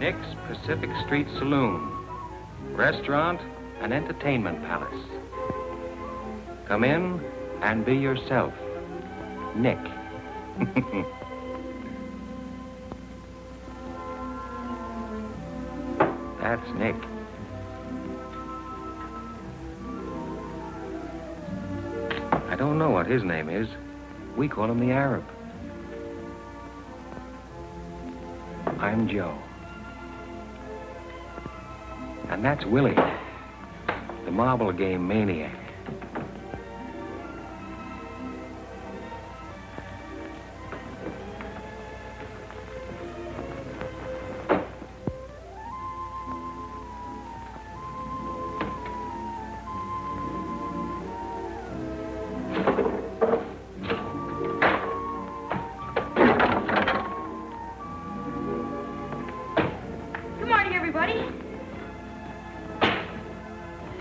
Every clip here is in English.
Nick's Pacific Street Saloon, restaurant and entertainment palace. Come in and be yourself, Nick. That's Nick. I don't know what his name is. We call him the Arab. I'm Joe. And that's Willie, the marble game maniac.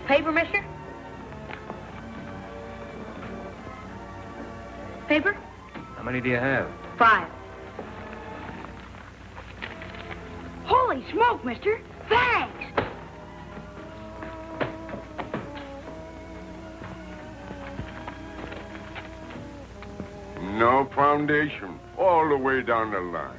Paper, mister? Paper? How many do you have? 5. Holy smoke, mister. Thanks. No foundation, all the way down the line.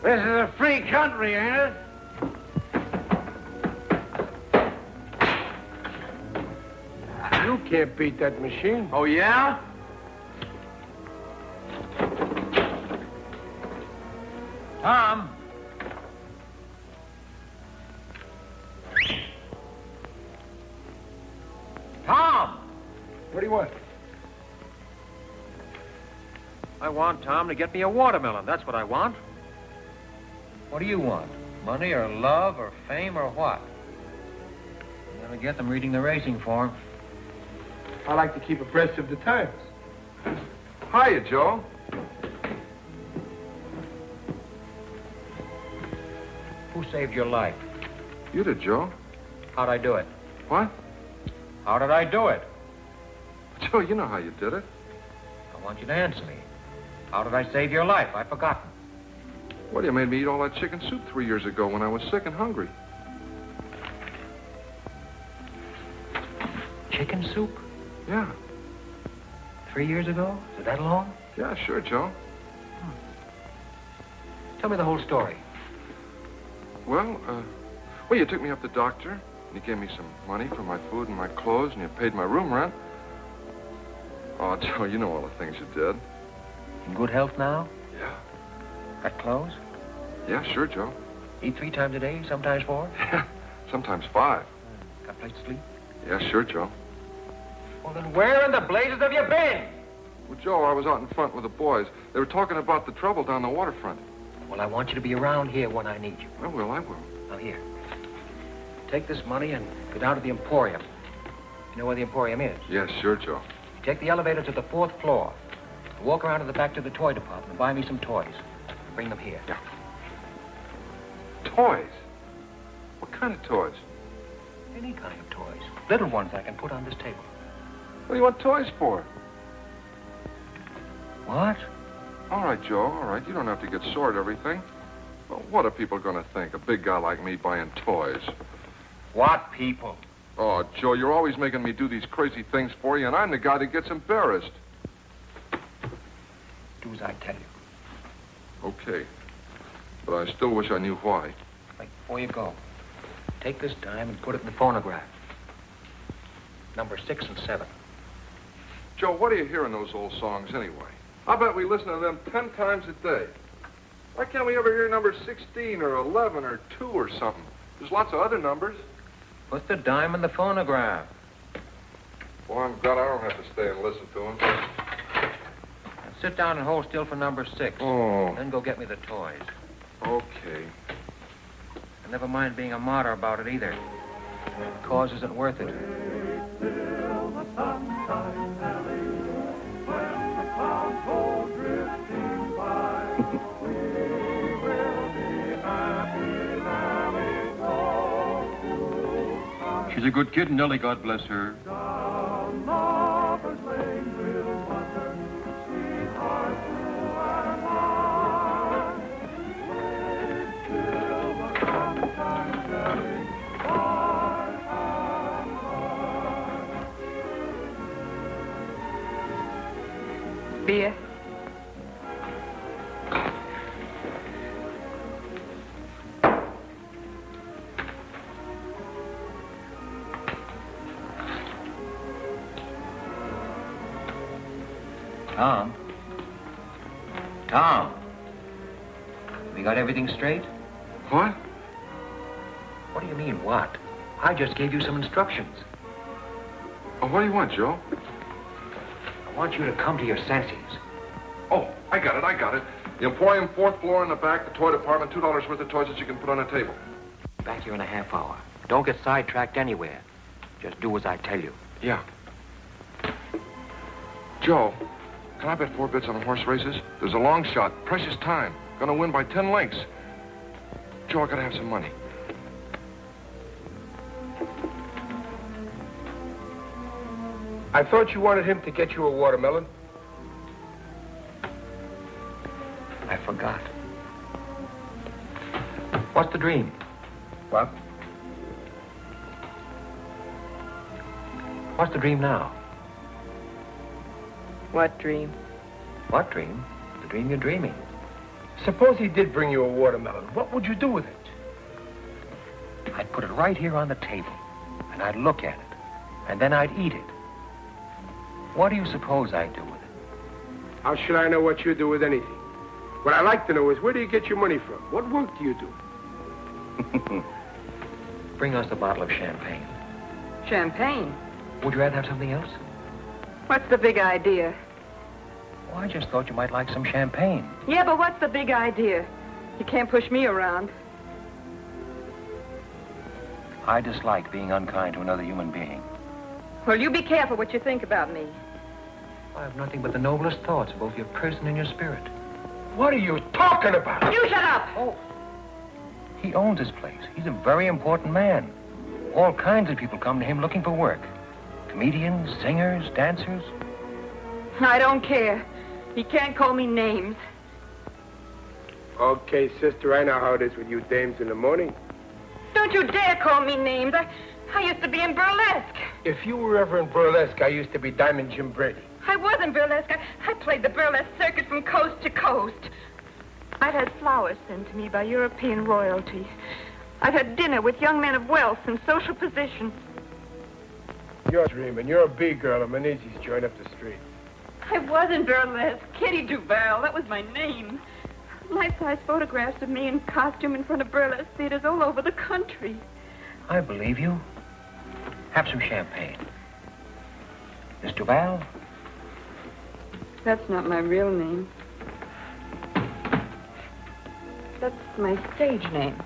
This is a free country, ain't it? You can't beat that machine. Oh, yeah? Tom? Tom! What do you want? I want Tom to get me a watermelon. That's what I want. What do you want? Money or love or fame or what? You never get them reading the racing form. I like to keep abreast of the times. Hiya, Joe. Who saved your life? You did, Joe. How'd I do it? What? How did I do it? Joe, you know how you did it. I want you to answer me. How did I save your life? I've forgotten. Well, you made me eat all that chicken soup 3 years ago when I was sick and hungry. Chicken soup? Yeah. 3 years ago? Is it that long? Yeah, sure, Joe. Tell me the whole story. Well, you took me up to the doctor, and you gave me some money for my food and my clothes, and you paid my room rent. Oh, Joe, you know all the things you did. In good health now? Yeah. Got clothes? Yeah, sure, Joe. Eat 3 times a day, sometimes 4? Yeah, sometimes 5. Got a place to sleep? Yeah, sure, Joe. Well, then where in the blazes have you been? Well, Joe, I was out in front with the boys. They were talking about the trouble down the waterfront. Well, I want you to be around here when I need you. I will. Now, here. Take this money and go down to the Emporium. You know where the Emporium is? Yes, sure, Joe. Take the elevator to the 4th floor. Walk around to the back to the toy department and buy me some toys. Bring them here. Yeah. Toys? What kind of toys? Any kind of toys. Little ones I can put on this table. What do you want toys for? What? All right, Joe, all right. You don't have to get sore at everything. Well, what are people going to think? A big guy like me buying toys. What people? Oh, Joe, you're always making me do these crazy things for you, and I'm the guy that gets embarrassed. Do as I tell you. Okay. But I still wish I knew why. Wait, before you go, take this dime and put it in the phonograph. Number 6 and 7. Joe, what do you hear in those old songs anyway? I bet we listen to them 10 times a day. Why can't we ever hear number 16 or 11 or 2 or something? There's lots of other numbers. Put the dime in the phonograph. Well, I'm glad I don't have to stay and listen to them. Now sit down and hold still for number 6. Oh. Then go get me the toys. Okay. And never mind being a martyr about it either. The cause isn't worth it. She's a good kid, Nellie, God bless her. Beer. Tom? Tom? We got everything straight? What? What do you mean, what? I just gave you some instructions. Oh, what do you want, Joe? I want you to come to your senses. Oh, I got it. The Emporium, 4th floor in the back, the toy department, $2 worth of toys that you can put on a table. Back here in a half hour. Don't get sidetracked anywhere. Just do as I tell you. Yeah. Joe, can I bet 4 bits on the horse races? There's a long shot, precious time. Gonna win by 10 lengths. Joe, I gotta have some money. I thought you wanted him to get you a watermelon. I forgot. What's the dream? What? What's the dream now? What dream? What dream? The dream you're dreaming. Suppose he did bring you a watermelon. What would you do with it? I'd put it right here on the table, and I'd look at it, and then I'd eat it. What do you suppose I'd do with it? How should I know what you do with anything? What I'd like to know is, where do you get your money from? What work do you do? Bring us a bottle of champagne. Champagne. Would you rather have something else? What's the big idea? Well, I just thought you might like some champagne. Yeah, but what's the big idea? You can't push me around. I dislike being unkind to another human being. Well, you be careful what you think about me. I have nothing but the noblest thoughts of both your person and your spirit. What are you talking about? You shut up! Oh. He owns this place. He's a very important man. All kinds of people come to him looking for work. Comedians, singers, dancers. I don't care. He can't call me names. Okay, sister, I know how it is with you dames in the morning. Don't you dare call me names. I used to be in burlesque. If you were ever in burlesque, I used to be Diamond Jim Brady. I was in burlesque. I played the burlesque circuit from coast to coast. I've had flowers sent to me by European royalty. I've had dinner with young men of wealth and social position. You're dreaming. You're a B-girl at Menezes joint up the street. I was in burlesque. Kitty Duval, that was my name. Life-size photographs of me in costume in front of burlesque theaters all over the country. I believe you. Have some champagne. Miss Duval? That's not my real name. That's my stage name.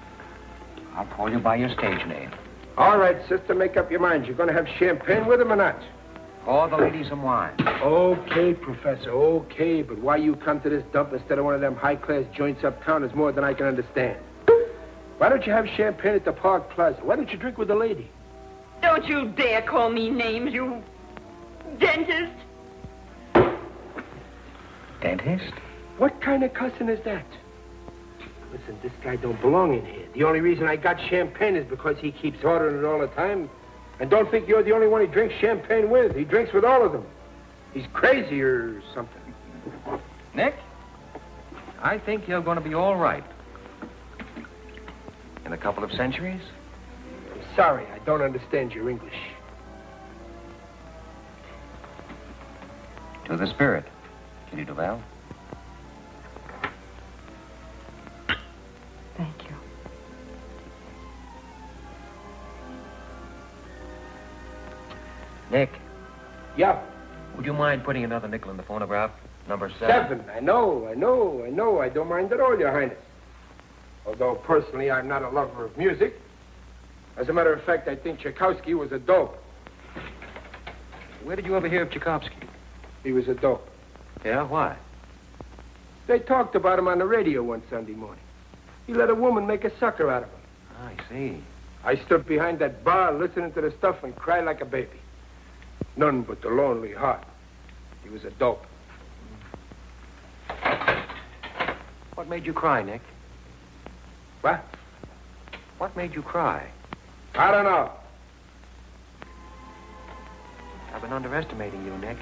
I'll call you by your stage name. All right, sister, make up your mind. You're going to have champagne with him or not? Call the ladies some wine. Okay, Professor, okay. But why you come to this dump instead of one of them high-class joints uptown is more than I can understand. Why don't you have champagne at the Park Plaza? Why don't you drink with the lady? Don't you dare call me names, you dentist. Dentist? What kind of cussing is that? Listen, this guy don't belong in here. The only reason I got champagne is because he keeps ordering it all the time. And don't think you're the only one he drinks champagne with. He drinks with all of them. He's crazy or something. Nick? I think you're going to be all right. In a couple of centuries? I'm sorry, I don't understand your English. To the spirit, Kitty Duval. Thank you. Nick, Yeah. would you mind putting another nickel in the phonograph? Number 7. 7. I know. I don't mind at all, Your Highness. Although personally I'm not a lover of music. As a matter of fact, I think Tchaikovsky was a dope. Where did you ever hear of Tchaikovsky? He was a dope. Yeah, why? They talked about him on the radio one Sunday morning. He let a woman make a sucker out of him. I see. I stood behind that bar listening to the stuff and cried like a baby. None but the lonely heart. He was a dope. What made you cry, Nick? What? What made you cry? I don't know. I've been underestimating you, Nick.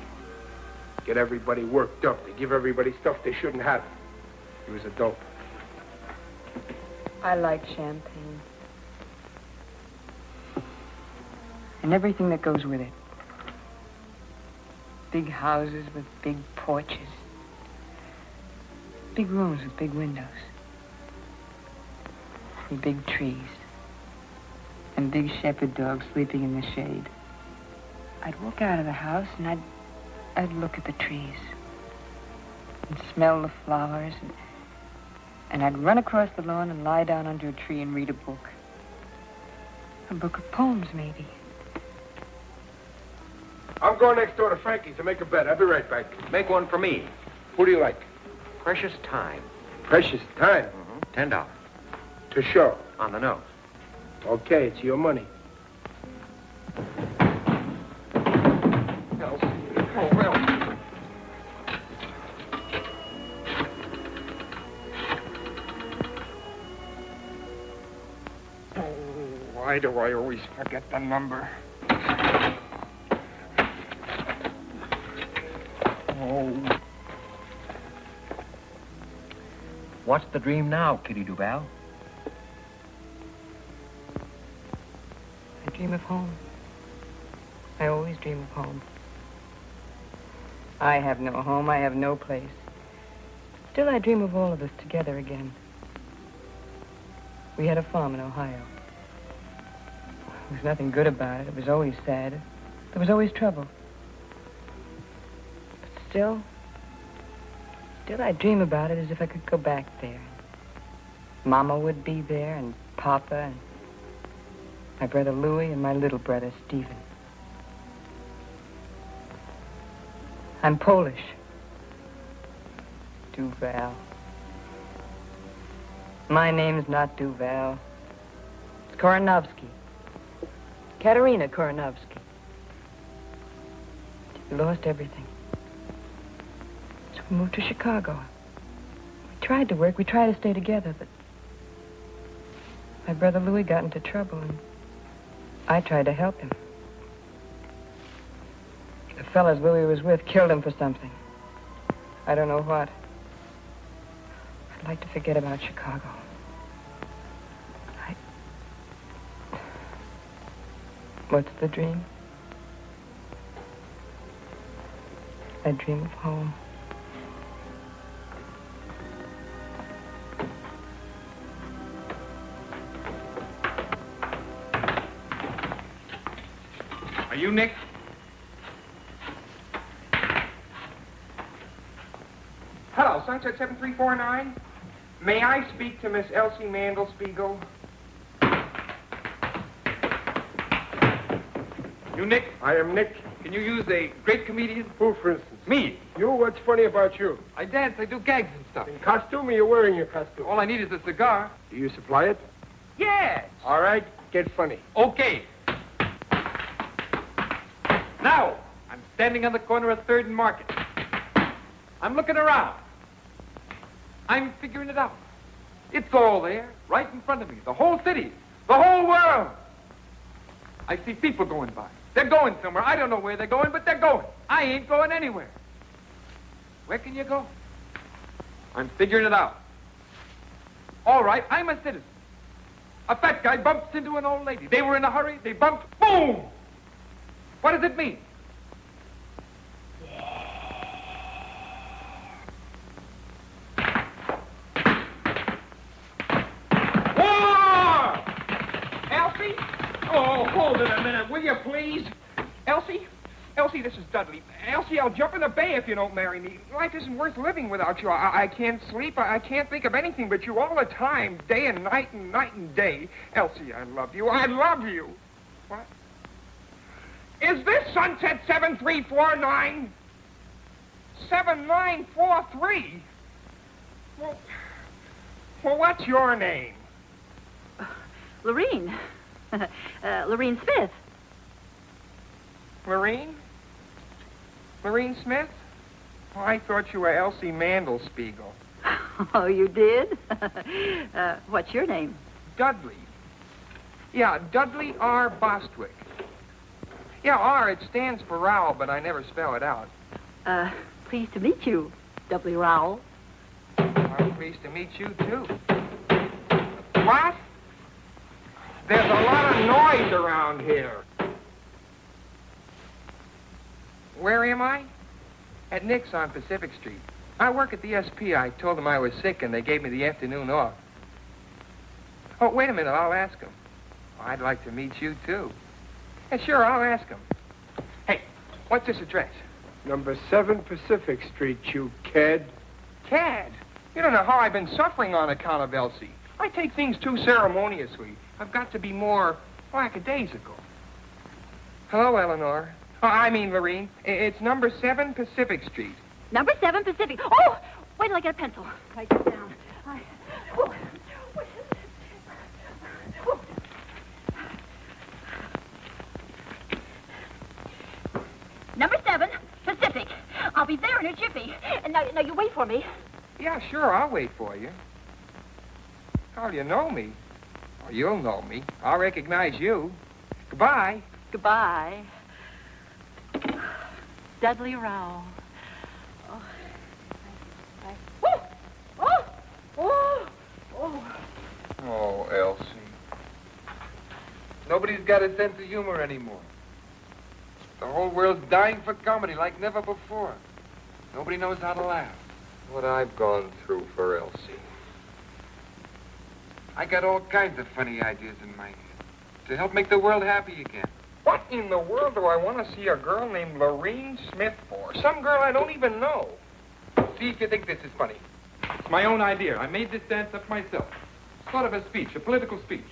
Get everybody worked up. They give everybody stuff they shouldn't have. He was a dope. I like champagne. And everything that goes with it. Big houses with big porches. Big rooms with big windows. And big trees. And big shepherd dogs sleeping in the shade. I'd walk out of the house and I'd look at the trees. And smell the flowers. And I'd run across the lawn and lie down under a tree and read a book. A book of poems, maybe. I'm going next door to Frankie's to make a bet. I'll be right back. Make one for me. Who do you like? Precious time. Precious time. $10. To show. On the nose. Okay, it's your money. Why do I always forget the number? Oh. What's the dream now, Kitty Duval? I dream of home. I always dream of home. I have no home. I have no place. Still, I dream of all of us together again. We had a farm in Ohio. There was nothing good about it. It was always sad. There was always trouble. But still I dream about it as if I could go back there. Mama would be there, and Papa, and my brother Louis, and my little brother Stephen. I'm Polish. Duval. My name's not Duval. It's Koronovsky. Katerina Koronovsky. We lost everything. So we moved to Chicago. We tried to work. We tried to stay together, but my brother Louis got into trouble, and I tried to help him. The fellas Louis was with killed him for something. I don't know what. I'd like to forget about Chicago. What's the dream? I dream of home. Are you Nick? Hello, Sunset 7349. May I speak to Miss Elsie Mandelspiegel? You Nick? I am Nick. Can you use a great comedian? Who, for instance? Me. You? What's funny about you? I dance, I do gags and stuff. In costume or you're wearing your costume? All I need is a cigar. Do you supply it? Yes. All right, get funny. Okay. Now, I'm standing on the corner of 3rd and Market. I'm looking around. I'm figuring it out. It's all there, right in front of me. The whole city, the whole world. I see people going by. They're going somewhere. I don't know where they're going, but they're going. I ain't going anywhere. Where can you go? I'm figuring it out. All right, I'm a citizen. A fat guy bumps into an old lady. They were in a hurry. They bumped. Boom! What does it mean? War! Elsie? Oh, hold it a minute, will you, please? Elsie? Elsie, this is Dudley. Elsie, I'll jump in the bay if you don't marry me. Life isn't worth living without you. I can't sleep. I can't think of anything but you all the time, day and night and day. Elsie, I love you. I love you. What? Is this Sunset 7349? 7943? Well, what's your name? Lorene. Lorene Smith. Lorene? Lorene Smith? Oh, I thought you were Elsie Mandelspiegel. Oh, you did? What's your name? Dudley. Yeah, Dudley R. Bostwick. Yeah, R, it stands for Rowell, but I never spell it out. Pleased to meet you, Dudley Rowell. I'm pleased to meet you, too. What? There's a lot of noise around here. Where am I? At Nick's on Pacific Street. I work at the SP. I told them I was sick, and they gave me the afternoon off. Oh, wait a minute. I'll ask them. Oh, I'd like to meet you, too. Yeah, sure, I'll ask them. Hey, what's this address? Number 7 Pacific Street, you cad. Cad? You don't know how I've been suffering on account of Elsie. I take things too ceremoniously. I've got to be more lackadaisical. Hello, Eleanor. Lorene. It's number 7 Pacific Street. Number 7 Pacific. Oh, wait till I get a pencil. Write this down. Number 7 Pacific. I'll be there in a jiffy. And now you wait for me. Yeah, sure, I'll wait for you. Oh, you know me. Oh, you'll know me. I'll recognize you. Goodbye. Goodbye. Dudley Rowell. Oh. Oh, Elsie. Nobody's got a sense of humor anymore. The whole world's dying for comedy like never before. Nobody knows how to laugh. What I've gone through for Elsie. I got all kinds of funny ideas in my head to help make the world happy again. What in the world do I want to see a girl named Lorene Smith for? Some girl I don't even know. See if you think this is funny. It's my own idea. I made this dance up myself. Sort of a speech, a political speech.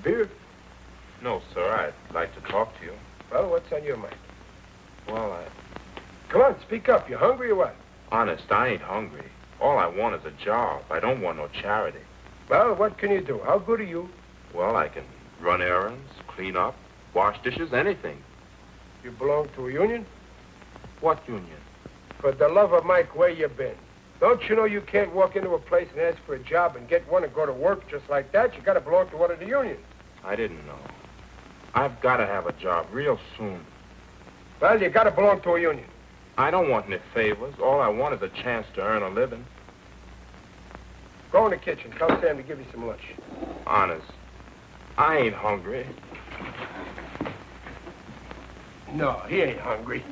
Beer? No, sir. I'd like to talk to you. Well, what's on your mind? Well, Come on, speak up. You hungry or what? honest, I ain't hungry. All I want is a job. I don't want no charity. Well, what can you do? How good are you? Well, I can run errands, clean up, wash dishes, anything. You belong to a union? What union? For the love of Mike, where you been? Don't you know you can't walk into a place and ask for a job and get one and go to work just like that? You got to belong to one of the unions. I didn't know. I've got to have a job real soon. Well, you got to belong to a union. I don't want any favors. All I want is a chance to earn a living. Go in the kitchen. Tell Sam to give you some lunch. Honest, I ain't hungry. No, he ain't hungry.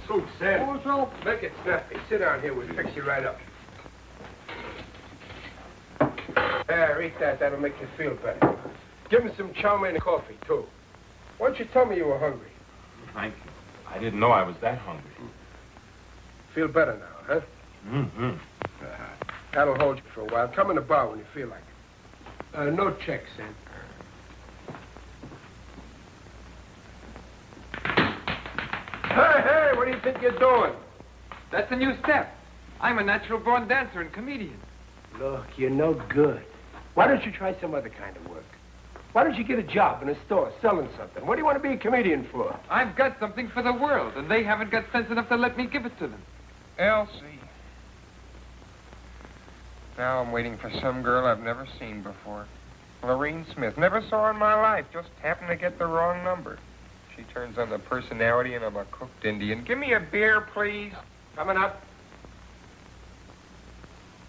Soup, Sam. Oh, Make it snappy. Sit down here. We'll fix you right up. There, eat that. That'll make you feel better. Give him some chow mein and coffee, too. Why don't you tell me you were hungry? Thank you. I didn't know I was that hungry. Feel better now, huh? Mm-hmm. That'll hold you for a while. Come in the bar when you feel like it. No checks, Sam. Hey, what do you think you're doing? That's a new step. I'm a natural-born dancer and comedian. Look, you're no good. Why don't you try some other kind of work? Why don't you get a job in a store selling something? What do you want to be a comedian for? I've got something for the world, and they haven't got sense enough to let me give it to them. Elsie. Now I'm waiting for some girl I've never seen before. Lorene Smith. Never saw her in my life. Just happened to get the wrong number. She turns on the personality, and I'm a cooked Indian. Give me a beer, please. Coming up.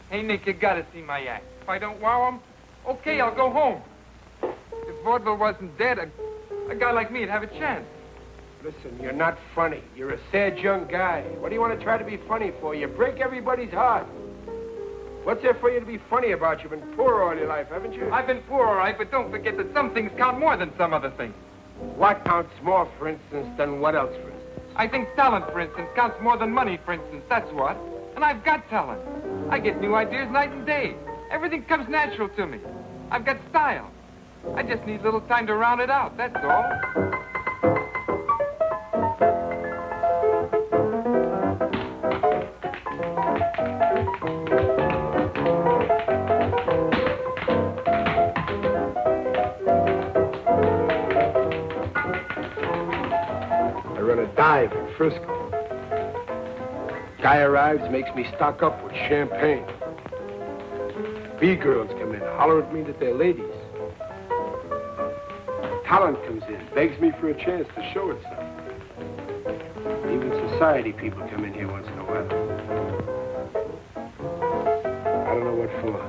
Hey, Nick, you gotta see my act. If I don't wow 'em, okay, I'll go home. If vaudeville wasn't dead, a guy like me'd have a chance. Listen, you're not funny. You're a sad young guy. What do you want to try to be funny for? You break everybody's heart. What's there for you to be funny about? You've been poor all your life, haven't you? I've been poor, all right, but don't forget that some things count more than some other things. What counts more, for instance, than what else, for instance? I think talent, for instance, counts more than money, for instance. That's what. And I've got talent. I get new ideas night and day. Everything comes natural to me. I've got style. I just need a little time to round it out, that's all. I run a dive in Frisco. Guy arrives, makes me stock up with champagne. B-girls come in, holler at me that they're ladies. Talent comes in, begs me for a chance to show itself. Even society people come in here once in a while. I don't know what for.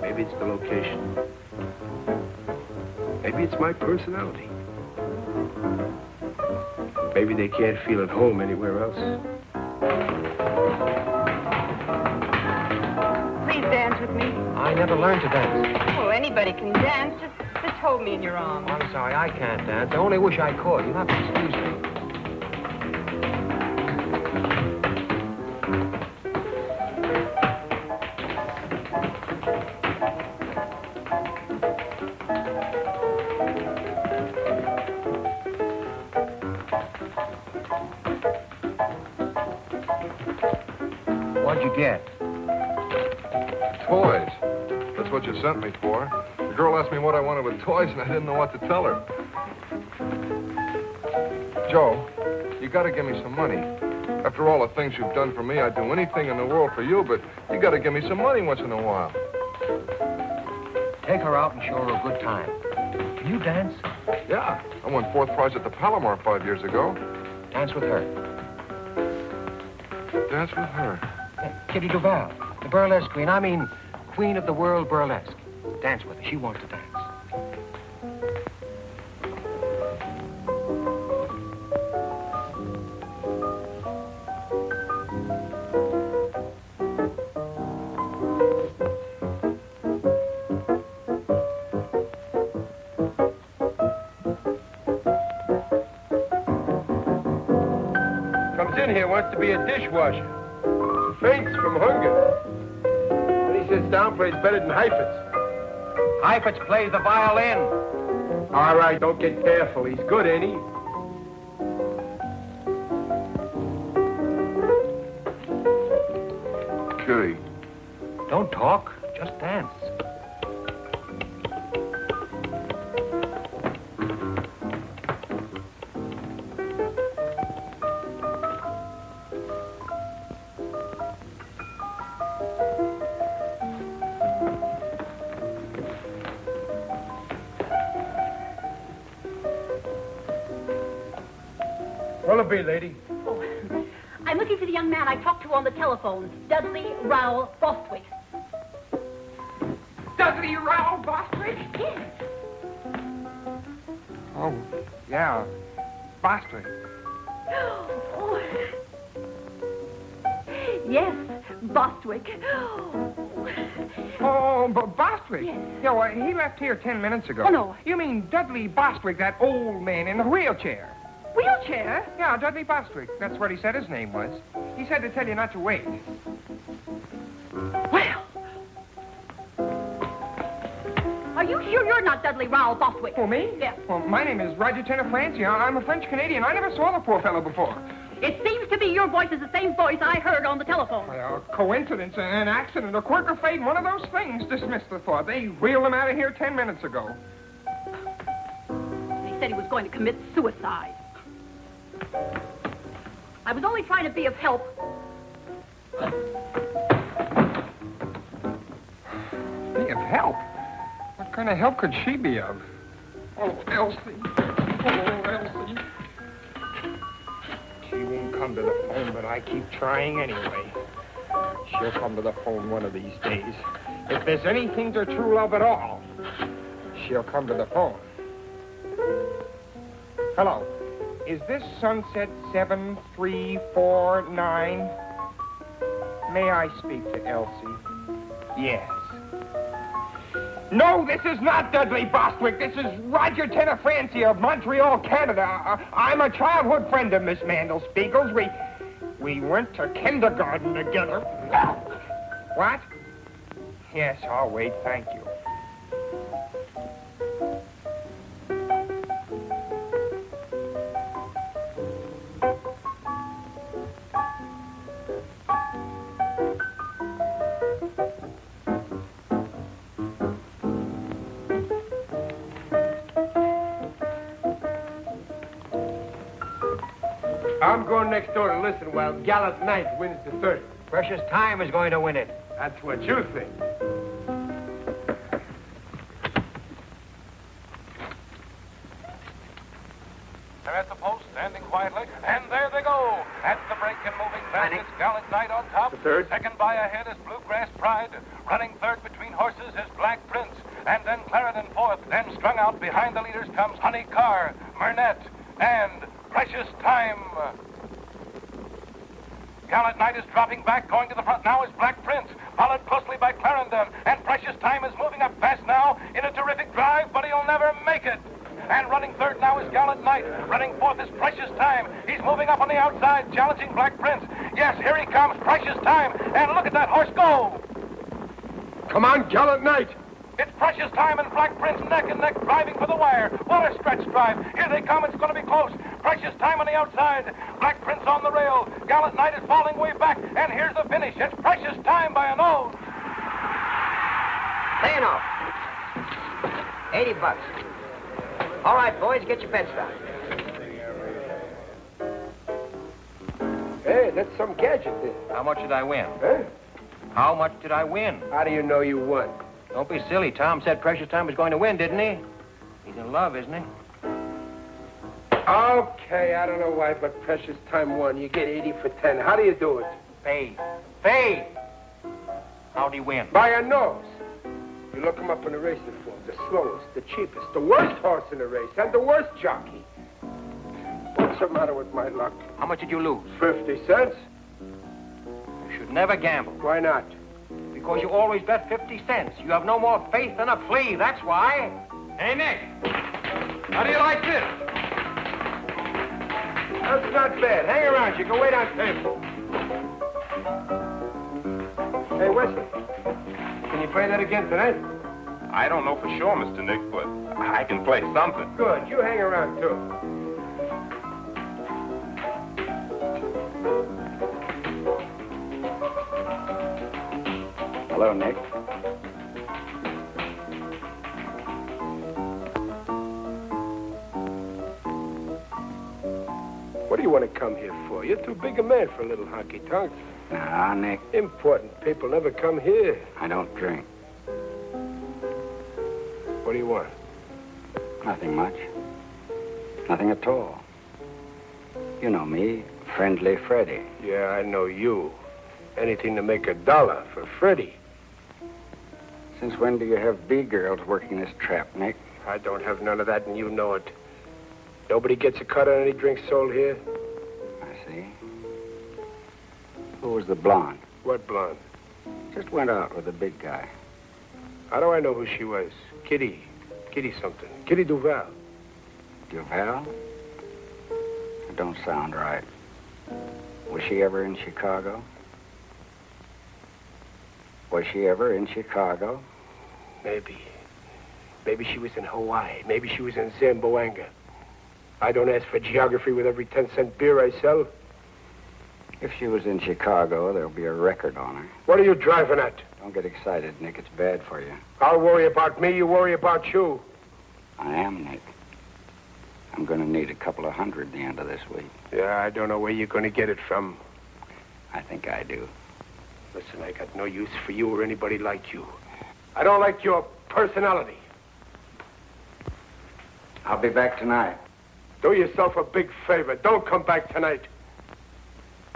Maybe it's the location. Maybe it's my personality. Maybe they can't feel at home anywhere else. Please dance with me. I never learned to dance. Well, anybody can dance. Just hold me in your arms. I'm sorry, I can't dance. I only wish I could. You'll have to excuse me. What'd you get? Toys. That's what you sent me for. The girl asked me what I wanted with toys, and I didn't know what to tell her. Joe, you gotta give me some money. After all the things you've done for me, I'd do anything in the world for you, but you gotta give me some money once in a while. Take her out and show her a good time. Can you dance? Yeah, I won 4th prize at the Palomar 5 years ago. Dance with her. Dance with her. Hey, Kitty Duval, the burlesque queen. I mean, queen of the world burlesque. Dance with her. She wants to dance. Comes in here, wants to be a dishwasher. Faints from hunger. When he sits down, plays better than Heifetz. Heifetz plays the violin. All right, don't get careful. He's good, ain't he? Kitty. Don't talk, just dance. What'll it be, lady? Oh, I'm looking for the young man I talked to on the telephone, Dudley Rowell Bostwick. Dudley Rowell Bostwick? Yes. Oh, yeah. Bostwick. Oh. Yes, Bostwick. Oh, Bostwick? Yes. Yeah, well, he left here 10 minutes ago. Oh, no. You mean Dudley Bostwick, that old man in the wheelchair? Wheelchair? Yeah, Dudley Bostwick. That's what he said his name was. He said to tell you not to wait. Well. Are you sure you're not Dudley Rowell Bostwick? Oh, me? Yes. Well, my name is Roger Tenor Francie. I'm a French-Canadian. I never saw the poor fellow before. It seems to me your voice is the same voice I heard on the telephone. Well, coincidence, an accident, a quirk of fate, one of those things. Dismiss the thought. They wheeled him out of here 10 minutes ago. They said he was going to commit suicide. I was only trying to be of help. Be of help? What kind of help could she be of? Oh, Elsie. Oh, Elsie. She won't come to the phone, but I keep trying anyway. She'll come to the phone one of these days. If there's anything to true love at all, she'll come to the phone. Hello. Is this Sunset 7349? May I speak to Elsie? Yes. No, this is not Dudley Bostwick. This is Roger Tenafranci of Montreal, Canada. I'm a childhood friend of Miss Mandelspiegel's. We went to kindergarten together. What? Yes, I'll wait. Thank you. I'm going next door to listen while Gallant Knight wins the 30. Precious Time is going to win it. That's what you think. They're at the post, standing quietly, and there they go. At the break and moving fast, it's Gallant Knight on top. The third. Second by ahead is Bluegrass Pride. Running third between horses is Black Prince. And then Clarendon fourth. Then strung out behind the leaders comes Honey Carr, Murnett, and Precious Time. Gallant Knight is dropping back, going to the front now is Black Prince, followed closely by Clarendon, and Precious Time is moving up fast now in a terrific drive, but he'll never make it. And running third now is Gallant Knight. Running fourth is Precious Time. He's moving up on the outside, challenging Black Prince. Yes, here he comes, Precious Time, and look at that horse go. Come on, Gallant Knight. It's Precious Time and Black Prince neck and neck driving for the wire. What a stretch drive. Here they come. It's going to be close. Precious Time on the outside. Black Prince on the rail. Gallant Knight is falling way back. And here's the finish. It's Precious Time by a nose. Paying off. $80. All right, boys, get your bets down. Hey, that's some gadget there. How much did I win? Huh? How much did I win? How do you know you won? Don't be silly. Tom said Precious Time was going to win, didn't he? He's in love, isn't he? Okay, I don't know why, but Precious Time won. You get 80 for 10. How do you do it? Fade. Fade! How'd he win? By a nose. You look him up in the racing form. The slowest, the cheapest, the worst horse in the race, and the worst jockey. What's the matter with my luck? How much did you lose? 50 cents. You should never gamble. Why not? Because you always bet 50 cents. You have no more faith than a flea, that's why. Hey, Nick. How do you like this? That's not bad. Hang around. You can wait on table. Hey, Wesley. Can you play that again tonight? I don't know for sure, Mr. Nick, but I can play something. Good. You hang around, too. Hello, Nick. What do you want to come here for? You're too big a man for a little honky-tonk. Nah, Nick, Important people never come here. I don't drink. What do you want? Nothing much. Nothing at all. You know me, Friendly Freddy. Yeah, I know you. Anything to make $1 for Freddie. Since when do you have B-girls working this trap, Nick? I don't have none of that, and you know it. Nobody gets a cut on any drinks sold here. I see. Who was the blonde? What blonde? Just went out with the big guy. How do I know who she was? Kitty. Kitty something. Kitty Duval. Duval? It don't sound right. Was she ever in Chicago? Was she ever in Chicago? Maybe. Maybe she was in Hawaii. Maybe she was in Zamboanga. I don't ask for geography with every 10-cent beer I sell. If she was in Chicago, there'll be a record on her. What are you driving at? Don't get excited, Nick. It's bad for you. I'll worry about me, you worry about you. I am, Nick. I'm going to need a couple of hundred at the end of this week. Yeah, I don't know where you're going to get it from. I think I do. Listen, I got no use for you or anybody like you. I don't like your personality. I'll be back tonight. Do yourself a big favor. Don't come back tonight.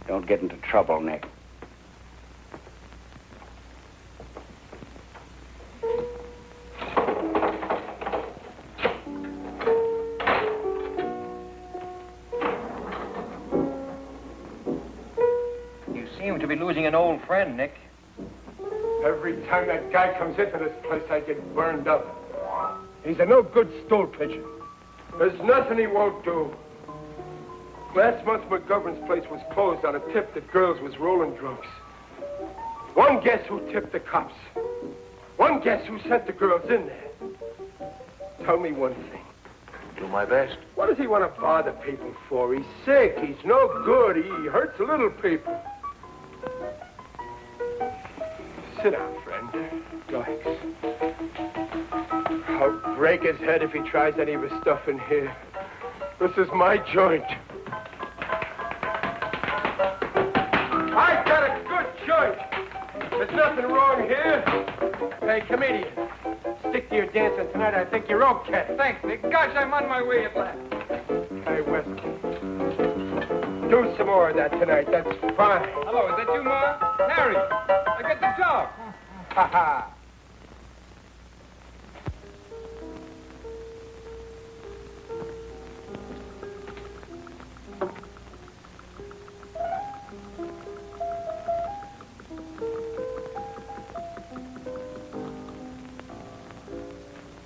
Don't get into trouble, Nick. You seem to be losing an old friend, Nick. Every time that guy comes into this place, I get burned up. He's a no good stool pigeon. There's nothing he won't do. Last month, McGovern's place was closed on a tip that girls was rolling drunks. One guess who tipped the cops. One guess who sent the girls in there. Tell me one thing. Do my best. What does he want to bother people for? He's sick. He's no good. He hurts little people. Sit down, friend. Relax. I'll break his head if he tries any of his stuff in here. This is my joint. I got a good joint. There's nothing wrong here. Hey, comedian, stick to your dancing tonight. I think you're okay. Thanks, Nick. Gosh, I'm on my way at last. Hey, West, do some more of that tonight. That's fine. Hello, is that you, Ma? Harry, I got the job. Ha ha.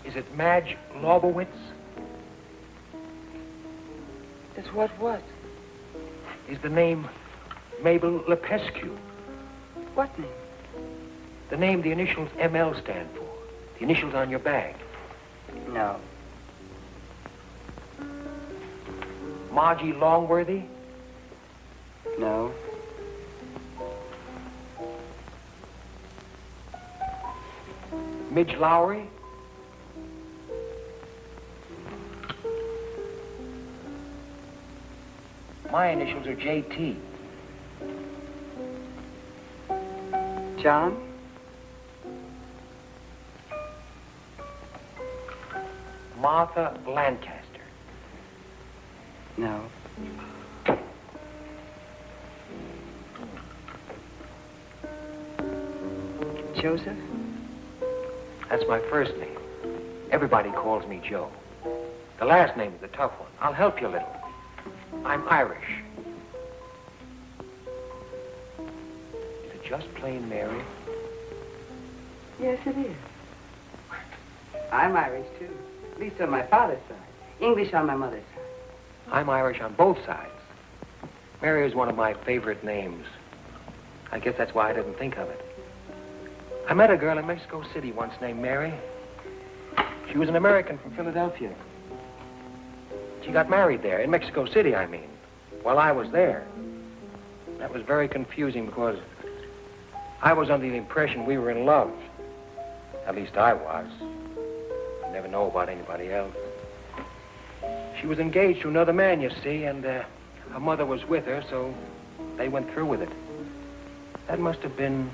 Is it Madge Lobowitz? Is what? Is the name Mabel Lepescu? What name? The name the initials ML stand for. The initials on your bag. No. Margie Longworthy? No. Midge Lowry? My initials are JT. John? Martha Lancaster. No. Joseph? That's my first name. Everybody calls me Joe. The last name is the tough one. I'll help you a little. I'm Irish. Is it just plain Mary? Yes, it is. I'm Irish, too. At least on my father's side. English on my mother's side. I'm Irish on both sides. Mary is one of my favorite names. I guess that's why I didn't think of it. I met a girl in Mexico City once named Mary. She was an American from Philadelphia. She got married there, in Mexico City, I mean, while I was there. That was very confusing because I was under the impression we were in love. At least I was. I never know about anybody else. She was engaged to another man, you see, and her mother was with her, so they went through with it. That must have been,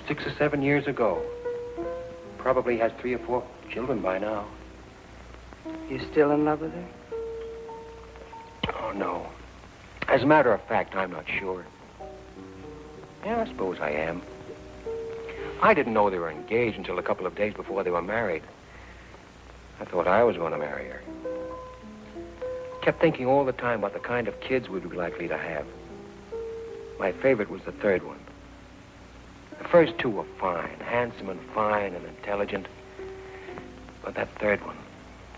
6 or 7 years ago. Probably has 3 or 4 children by now. You still in love with her? Oh, no. As a matter of fact, I'm not sure. Yeah, I suppose I am. I didn't know they were engaged until a couple of days before they were married. I thought I was going to marry her. Kept thinking all the time about the kind of kids we'd be likely to have. My favorite was the third one. The first 2 were fine, handsome and fine and intelligent. But that third one,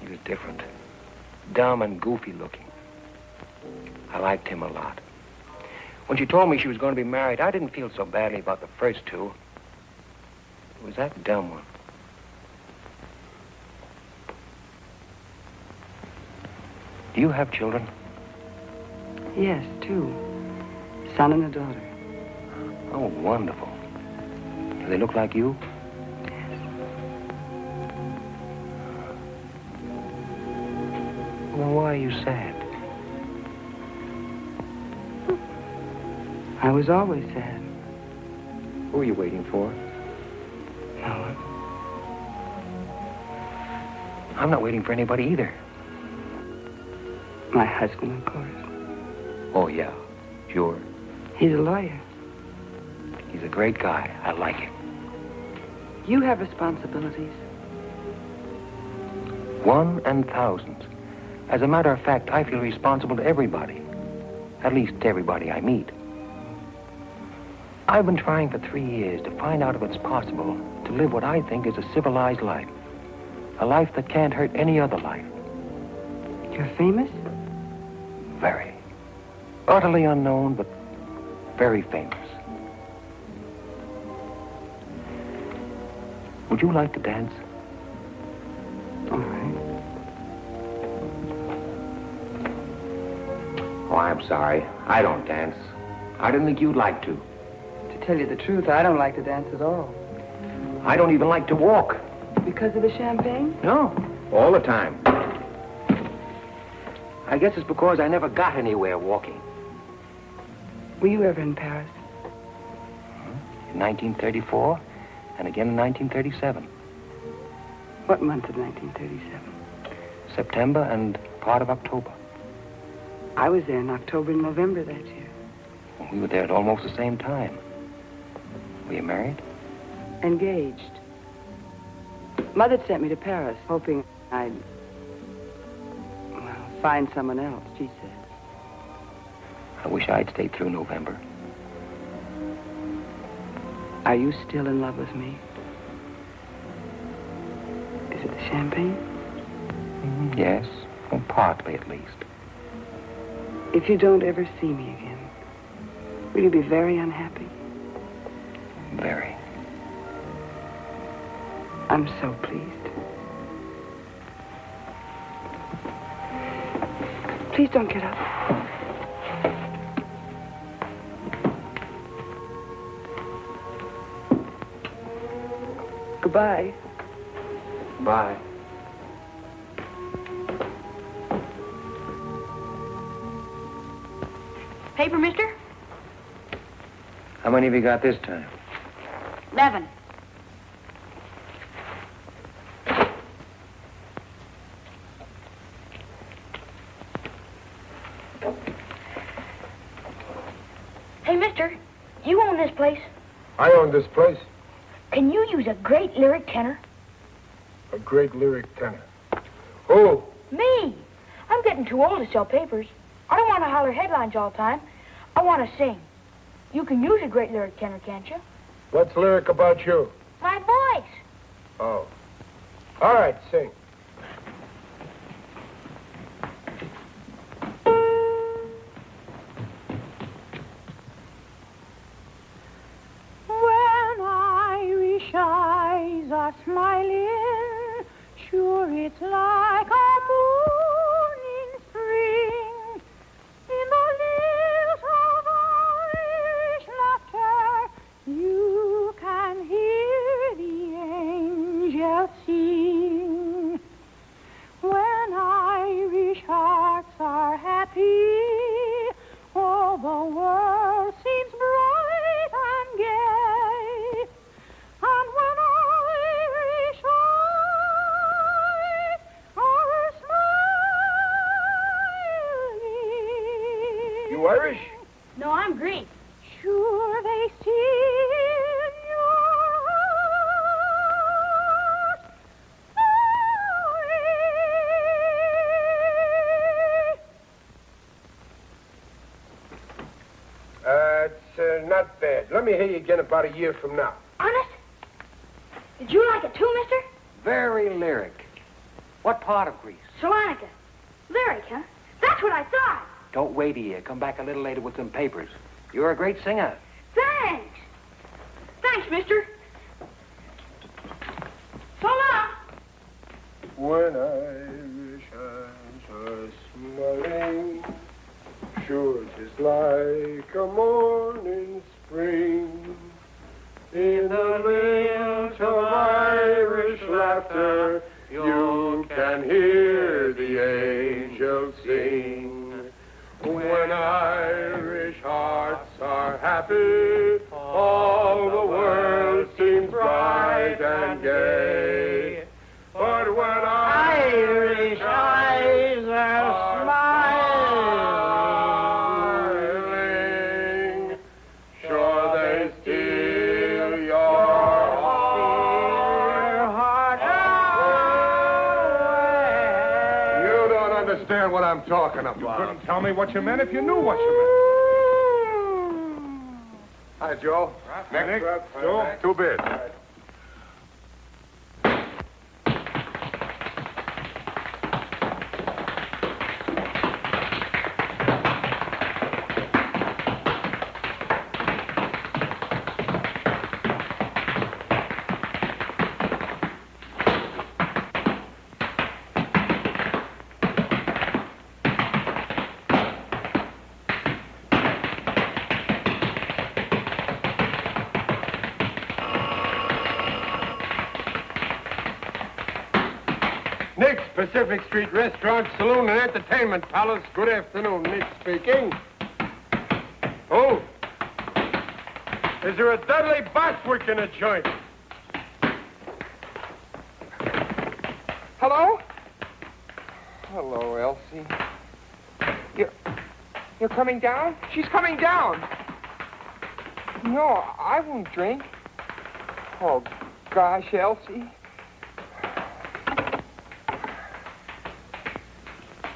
he was different. Dumb and goofy looking. I liked him a lot. When she told me she was going to be married, I didn't feel so badly about the first 2. It was that dumb one. Do you have children? Yes, 2. son and a daughter. Oh, wonderful. Do they look like you? Well, why are you sad? I was always sad. Who are you waiting for? No one. I'm not waiting for anybody either. My husband, of course. Oh, yeah, sure. He's a lawyer. He's a great guy. I like him. You have responsibilities. One and thousands. As a matter of fact, I feel responsible to everybody. At least to everybody I meet. I've been trying for 3 years to find out if it's possible to live what I think is a civilized life. A life that can't hurt any other life. You're famous? Very. Utterly unknown, but very famous. Would you like to dance? All right. Oh, I'm sorry. I don't dance. I didn't think you'd like to. To tell you the truth, I don't like to dance at all. I don't even like to walk. Because of the champagne? No, all the time. I guess it's because I never got anywhere walking. Were you ever in Paris? In 1934, and again in 1937. What month of 1937? September and part of October. I was there in October and November that year. We were there at almost the same time. Were you married? Engaged. Mother sent me to Paris, hoping I'd, well, find someone else, she said. I wish I'd stayed through November. Are you still in love with me? Is it the champagne? Yes, well, partly at least. If you don't ever see me again, will you be very unhappy? Very. I'm so pleased. Please don't get up. Goodbye. Bye. Paper, mister? How many have you got this time? 11. Hey, mister, you own this place. I own this place. Can you use a great lyric tenor? A great lyric tenor. Who? Me. I'm getting too old to sell papers. I don't want to holler headlines all the time. I want to sing. You can use a great lyric tenor, can't you? What's lyric about you? My voice. Oh. All right, sing. When Irish eyes are smiling, sure it's like a moon in spring. In the lilt of Irish laughter, you can hear the angels sing. When Irish hearts are happy, all the world seems bright and gay. And when Irish eyes are smiling. You Irish? No, I'm Greek. Sure they see in your heart It's not bad. Let me hear you again about a year from now. Honest? Did you like it too, mister? Very lyric. What part of Greece? Salonica. Lyric, huh? That's what I thought. Don't wait a year. Come back a little later with some papers. You're a great singer. Thanks. Thanks, mister. So long. When Irish eyes are smiling, sure, just like a morning spring. In the lilt of Irish laughter, you can hear the angels sing. When Irish hearts are happy, all the world seems bright and gay. But when Irish eyes are smiling, sure they steal your heart away. You don't understand what I'm talking about. You couldn't tell me what you meant if you knew what you meant. Hi, Joe. Next, Nick, Joe. Two bids. Nick's Pacific Street Restaurant, Saloon, and Entertainment Palace. Good afternoon, Nick speaking. Oh, is there a Dudley Bostwick in a joint? Hello? Hello, Elsie. You're coming down? She's coming down. No, I won't drink. Oh, gosh, Elsie.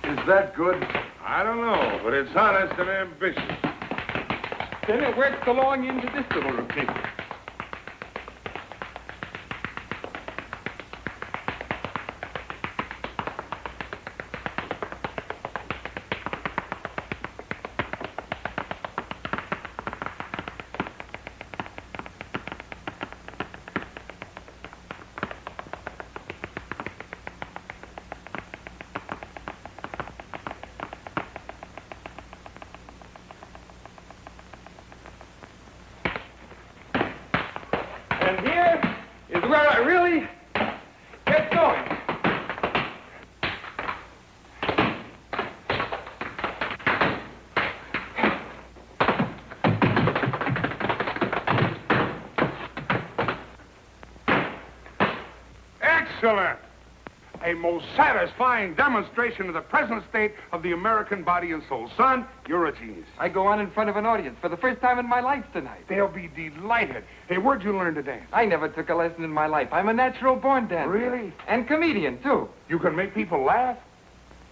Is that good? I don't know, but it's honest and ambitious. Then it works along into this little routine. And here is where I really get going. Excellent! A most satisfying demonstration of the present state of the American body and soul. Son, you're a genius. I go on in front of an audience for the first time in my life tonight. They'll be delighted. Hey, where'd you learn to dance? I never took a lesson in my life. I'm a natural-born dancer. Really? And comedian, too. You can make people laugh?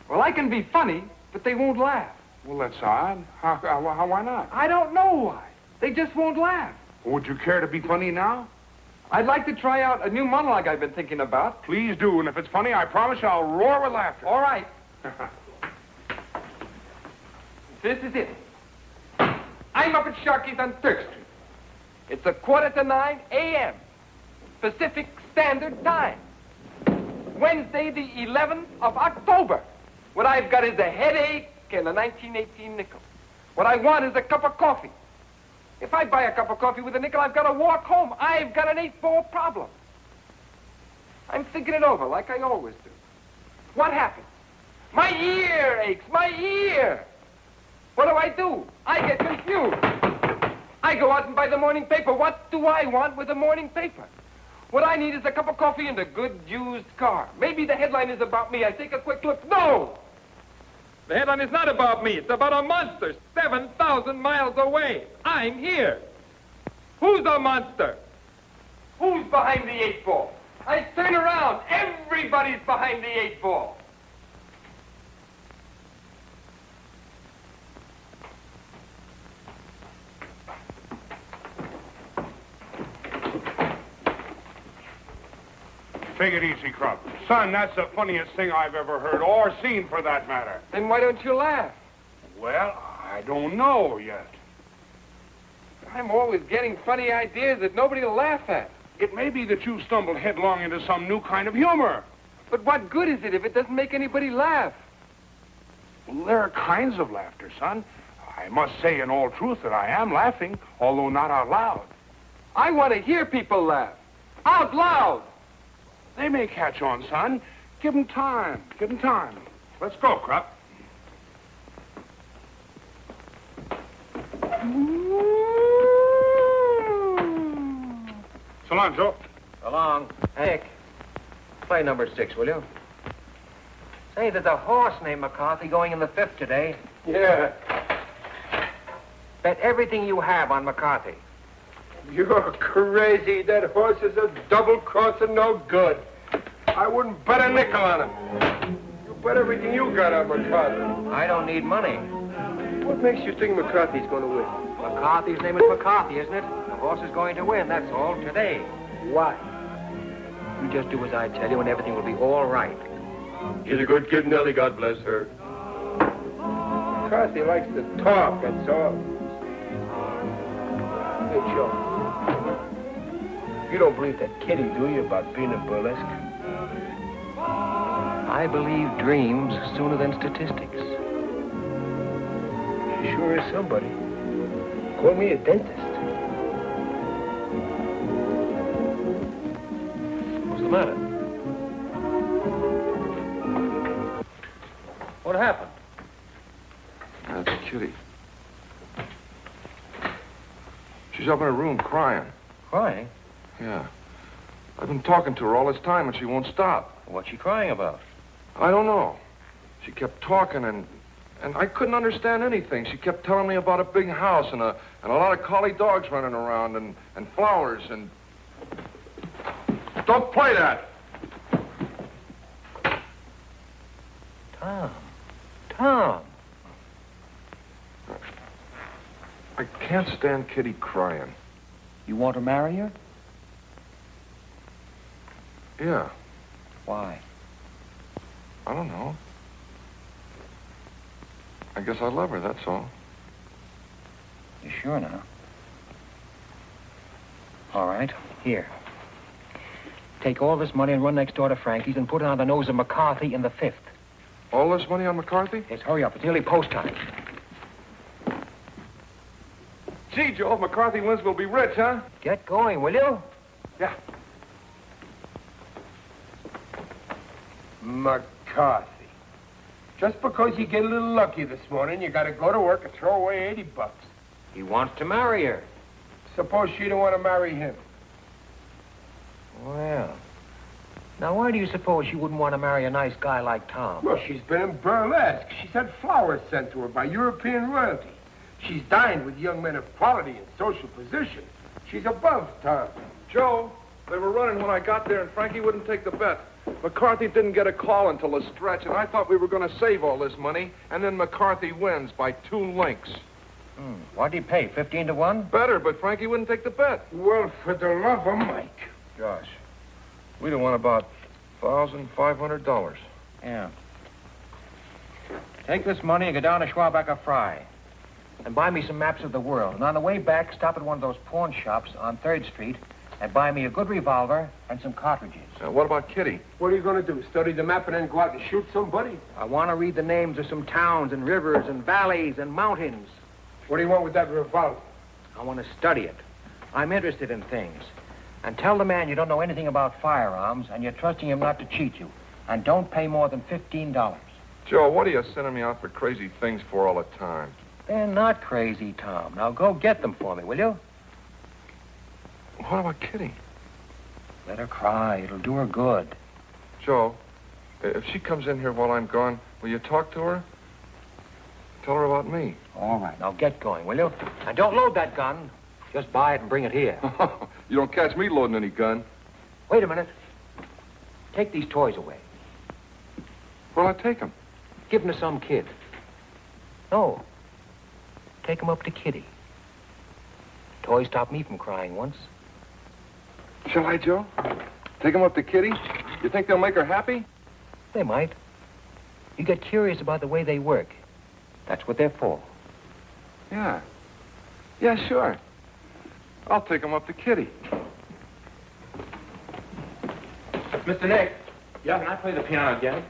Well, I can be funny, but they won't laugh. Well, that's odd. Why not? I don't know why. They just won't laugh. Would you care to be funny now? I'd like to try out a new monologue I've been thinking about. Please do, and if it's funny, I promise you I'll roar with laughter. All right. This is it. I'm up at Sharkey's on 3rd Street. It's 8:45 a.m. Pacific Standard Time. Wednesday, the 11th of October. What I've got is a headache and a 1918 nickel. What I want is a cup of coffee. If I buy a cup of coffee with a nickel, I've got to walk home. I've got an 8-ball problem. I'm thinking it over like I always do. What happens? My ear aches, my ear. What do? I get confused. I go out and buy the morning paper. What do I want with the morning paper? What I need is a cup of coffee and a good used car. Maybe the headline is about me. I take a quick look. No! The headline is not about me. It's about a monster 7,000 miles away. I'm here. Who's the monster? Who's behind the 8-ball? I turn around. Everybody's behind the 8-ball. Take it easy, Crump. Son, that's the funniest thing I've ever heard, or seen for that matter. Then why don't you laugh? Well, I don't know yet. I'm always getting funny ideas that nobody will laugh at. It may be that you stumbled headlong into some new kind of humor. But what good is it if it doesn't make anybody laugh? Well, there are kinds of laughter, son. I must say in all truth that I am laughing, although not out loud. I want to hear people laugh. Out loud. They may catch on, son. Give them time. Give them time. Let's go, Krupp. So long, Joe. So long. Nick, play number 6, will you? Say, there's a horse named McCarthy going in the 5th today. Yeah. Bet everything you have on McCarthy. You're crazy. That horse is a double-crossing no good. I wouldn't bet a nickel on him. You bet everything you got on McCarthy. I don't need money. What makes you think McCarthy's going to win? McCarthy's name is McCarthy, isn't it? The horse is going to win, that's all, today. Why? You just do as I tell you and everything will be all right. She's a good kid, Nellie. God bless her. McCarthy likes to talk, that's all. Hey, Joe. You don't believe that kiddie, do you, about being a burlesque? I believe dreams sooner than statistics. She sure is somebody. Call me a dentist. What's the matter? What happened? That's Kitty. She's up in her room crying. Crying? Yeah. I've been talking to her all this time and she won't stop. What's she crying about? I don't know. She kept talking and I couldn't understand anything. She kept telling me about a big house and a lot of collie dogs running around and flowers and... Don't play that! Tom. I can't stand Kitty crying. You want to marry her? Yeah. Why? I don't know. I guess I love her, that's all. You sure now? All right, here. Take all this money and run next door to Frankie's and put it on the nose of McCarthy in the 5th. All this money on McCarthy? Yes, hurry up. It's nearly post time. Gee, Joe, if McCarthy wins, we'll be rich, huh? Get going, will you? Yeah. McCarthy. Just because you get a little lucky this morning, you got to go to work and throw away $80. He wants to marry her. Suppose she don't want to marry him. Well, now why do you suppose she wouldn't want to marry a nice guy like Tom? Well, she's been in burlesque. She's had flowers sent to her by European royalty. She's dined with young men of quality and social position. She's above Tom. Joe, they were running when I got there and Frankie wouldn't take the bet. McCarthy didn't get a call until the stretch, and I thought we were going to save all this money, and then McCarthy wins by 2 links. What'd he pay, 15 to 1? Better, but Frankie wouldn't take the bet. Well, for the love of Mike. Gosh, we'd have won about $1,500. Yeah. Take this money and go down to Schwabacher Fry and buy me some maps of the world. And on the way back, stop at one of those pawn shops on 3rd Street and buy me a good revolver and some cartridges. What about Kitty? What are you going to do, study the map and then go out and shoot somebody? I want to read the names of some towns and rivers and valleys and mountains. What do you want with that revolver? I want to study it. I'm interested in things. And tell the man you don't know anything about firearms and you're trusting him not to cheat you. And don't pay more than $15. Joe, what are you sending me out for crazy things for all the time? They're not crazy, Tom. Now go get them for me, will you? What about Kitty? Let her cry. It'll do her good. Joe, if she comes in here while I'm gone, will you talk to her? Tell her about me. All right. Now get going, will you? And don't load that gun. Just buy it and bring it here. You don't catch me loading any gun. Wait a minute. Take these toys away. Where'll I take them? Give them to some kid. No. Take them up to Kitty. Toys stopped me from crying once. Shall I, Joe? Take them up to Kitty? You think they'll make her happy? They might. You get curious about the way they work. That's what they're for. Yeah. Yeah, sure. I'll take them up to Kitty. Mr. Nick. Yeah, can I play the piano again?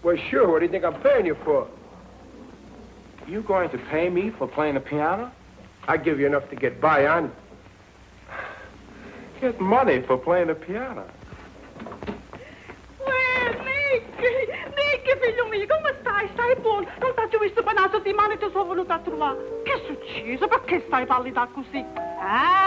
Well, sure. What do you think I'm paying you for? You going to pay me for playing the piano? I give you enough to get by on. Get money for playing the piano. Nick, figlio mio, come stai? Stai buono? Non t'ho visto per una settimana e ti sono venuta a trovare. Che è successo? Perché stai pallida così?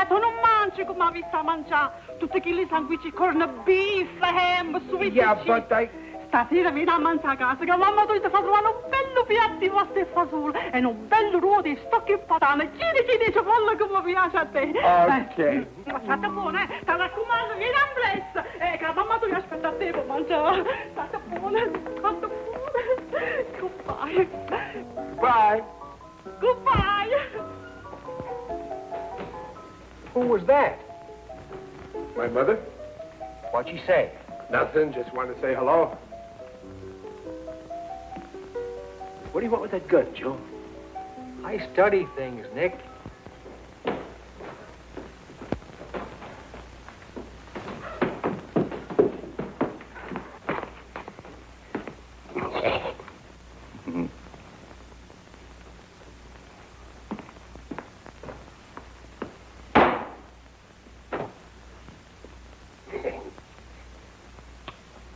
Tu non mangi come hai visto a mangiare. Tutti quelli sanguici, corn beef, ham, sweet Yeah, cheese. but I... Stasera vieni a mangiare a casa, che mamma tu ti fa trovare un bello piatto di pasta e fagioli e un bello ruolo di stocchi e patane. Giri, cipolla come piace a te. Ok. Ma state buono, Ti raccomando, vieni a bless. Che la mamma tu ti aspetta a te per mangiare. State buono, state buono. Goodbye. Bye. Goodbye. Who was that? My mother? What'd she say? Nothing. Just wanted to say hello. What do you want with that gun, Joe? I study things, Nick.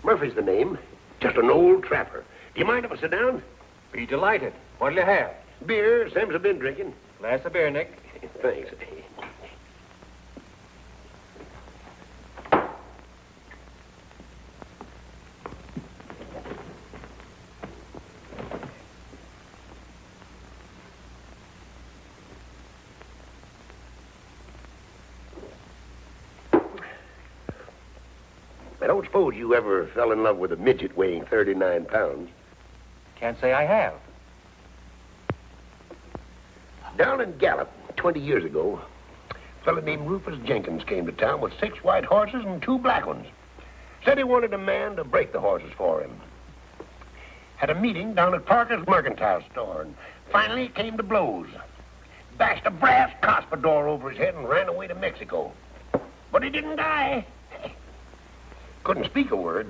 Murphy's the name. Just an old trapper. Do you mind if I sit down? Be delighted. What'll you have? Beer. Sam's have been drinking. Glass of beer, Nick. Thanks. I don't suppose you ever fell in love with a midget weighing 39 pounds. Can't say I have. Down in Gallup, 20 years ago, a fella named Rufus Jenkins came to town with 6 white horses and 2 black ones. Said he wanted a man to break the horses for him. Had a meeting down at Parker's mercantile store, and finally it came to blows. Bashed a brass cuspidor over his head and ran away to Mexico. But he didn't die. Couldn't speak a word.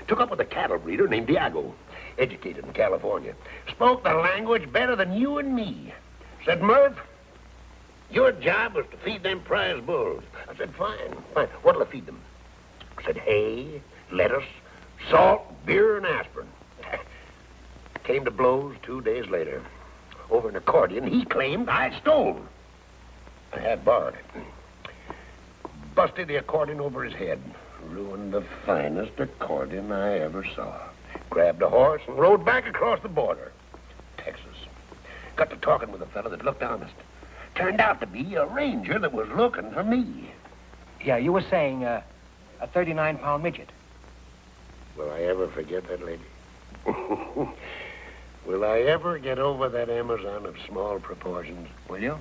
Took up with a cattle breeder named Diago, educated in California. Spoke the language better than you and me. Said, Murph, your job was to feed them prize bulls. I said, fine. What'll I feed them? Said, hay, lettuce, salt, beer, and aspirin. Came to blows 2 days later. Over an accordion he claimed I stole. I had borrowed it. Busted the accordion over his head. Ruined the finest accordion I ever saw. Grabbed a horse and rode back across the border. Texas. Got to talking with a fellow that looked honest. Turned out to be a ranger that was looking for me. Yeah, you were saying a 39-pound midget. Will I ever forget that lady? Will I ever get over that Amazon of small proportions? Will you?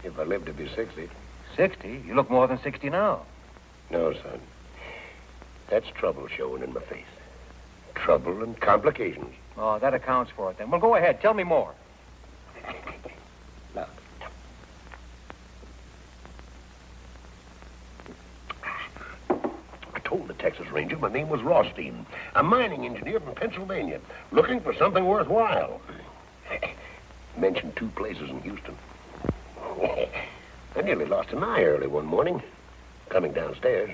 If I live to be 60. 60? You look more than 60 now. No, son. That's trouble showing in my face. Trouble and complications. Oh, that accounts for it then. Well, go ahead. Tell me more. Look. I told the Texas Ranger my name was Rothstein, a mining engineer from Pennsylvania, looking for something worthwhile. Mentioned 2 places in Houston. I nearly lost an eye early one morning, coming downstairs.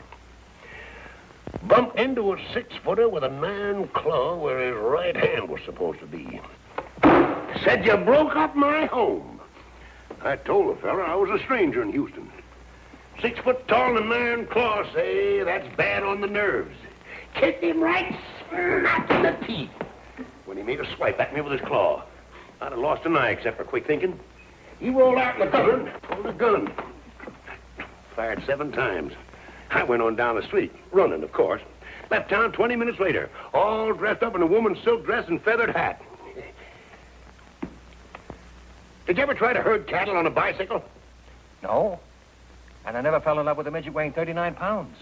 Bumped into a 6-footer with an iron claw where his right hand was supposed to be. Said, you broke up my home. I told the fella I was a stranger in Houston. 6 foot tall and an iron claw, say, that's bad on the nerves. Kicked him right smack in the teeth when he made a swipe at me with his claw. I'd have lost an eye except for quick thinking. He rolled out in the cupboard, pulled a gun. Fired 7 times. I went on down the street, running, of course. Left town 20 minutes later, all dressed up in a woman's silk dress and feathered hat. Did you ever try to herd cattle on a bicycle? No. And I never fell in love with a midget weighing 39 pounds.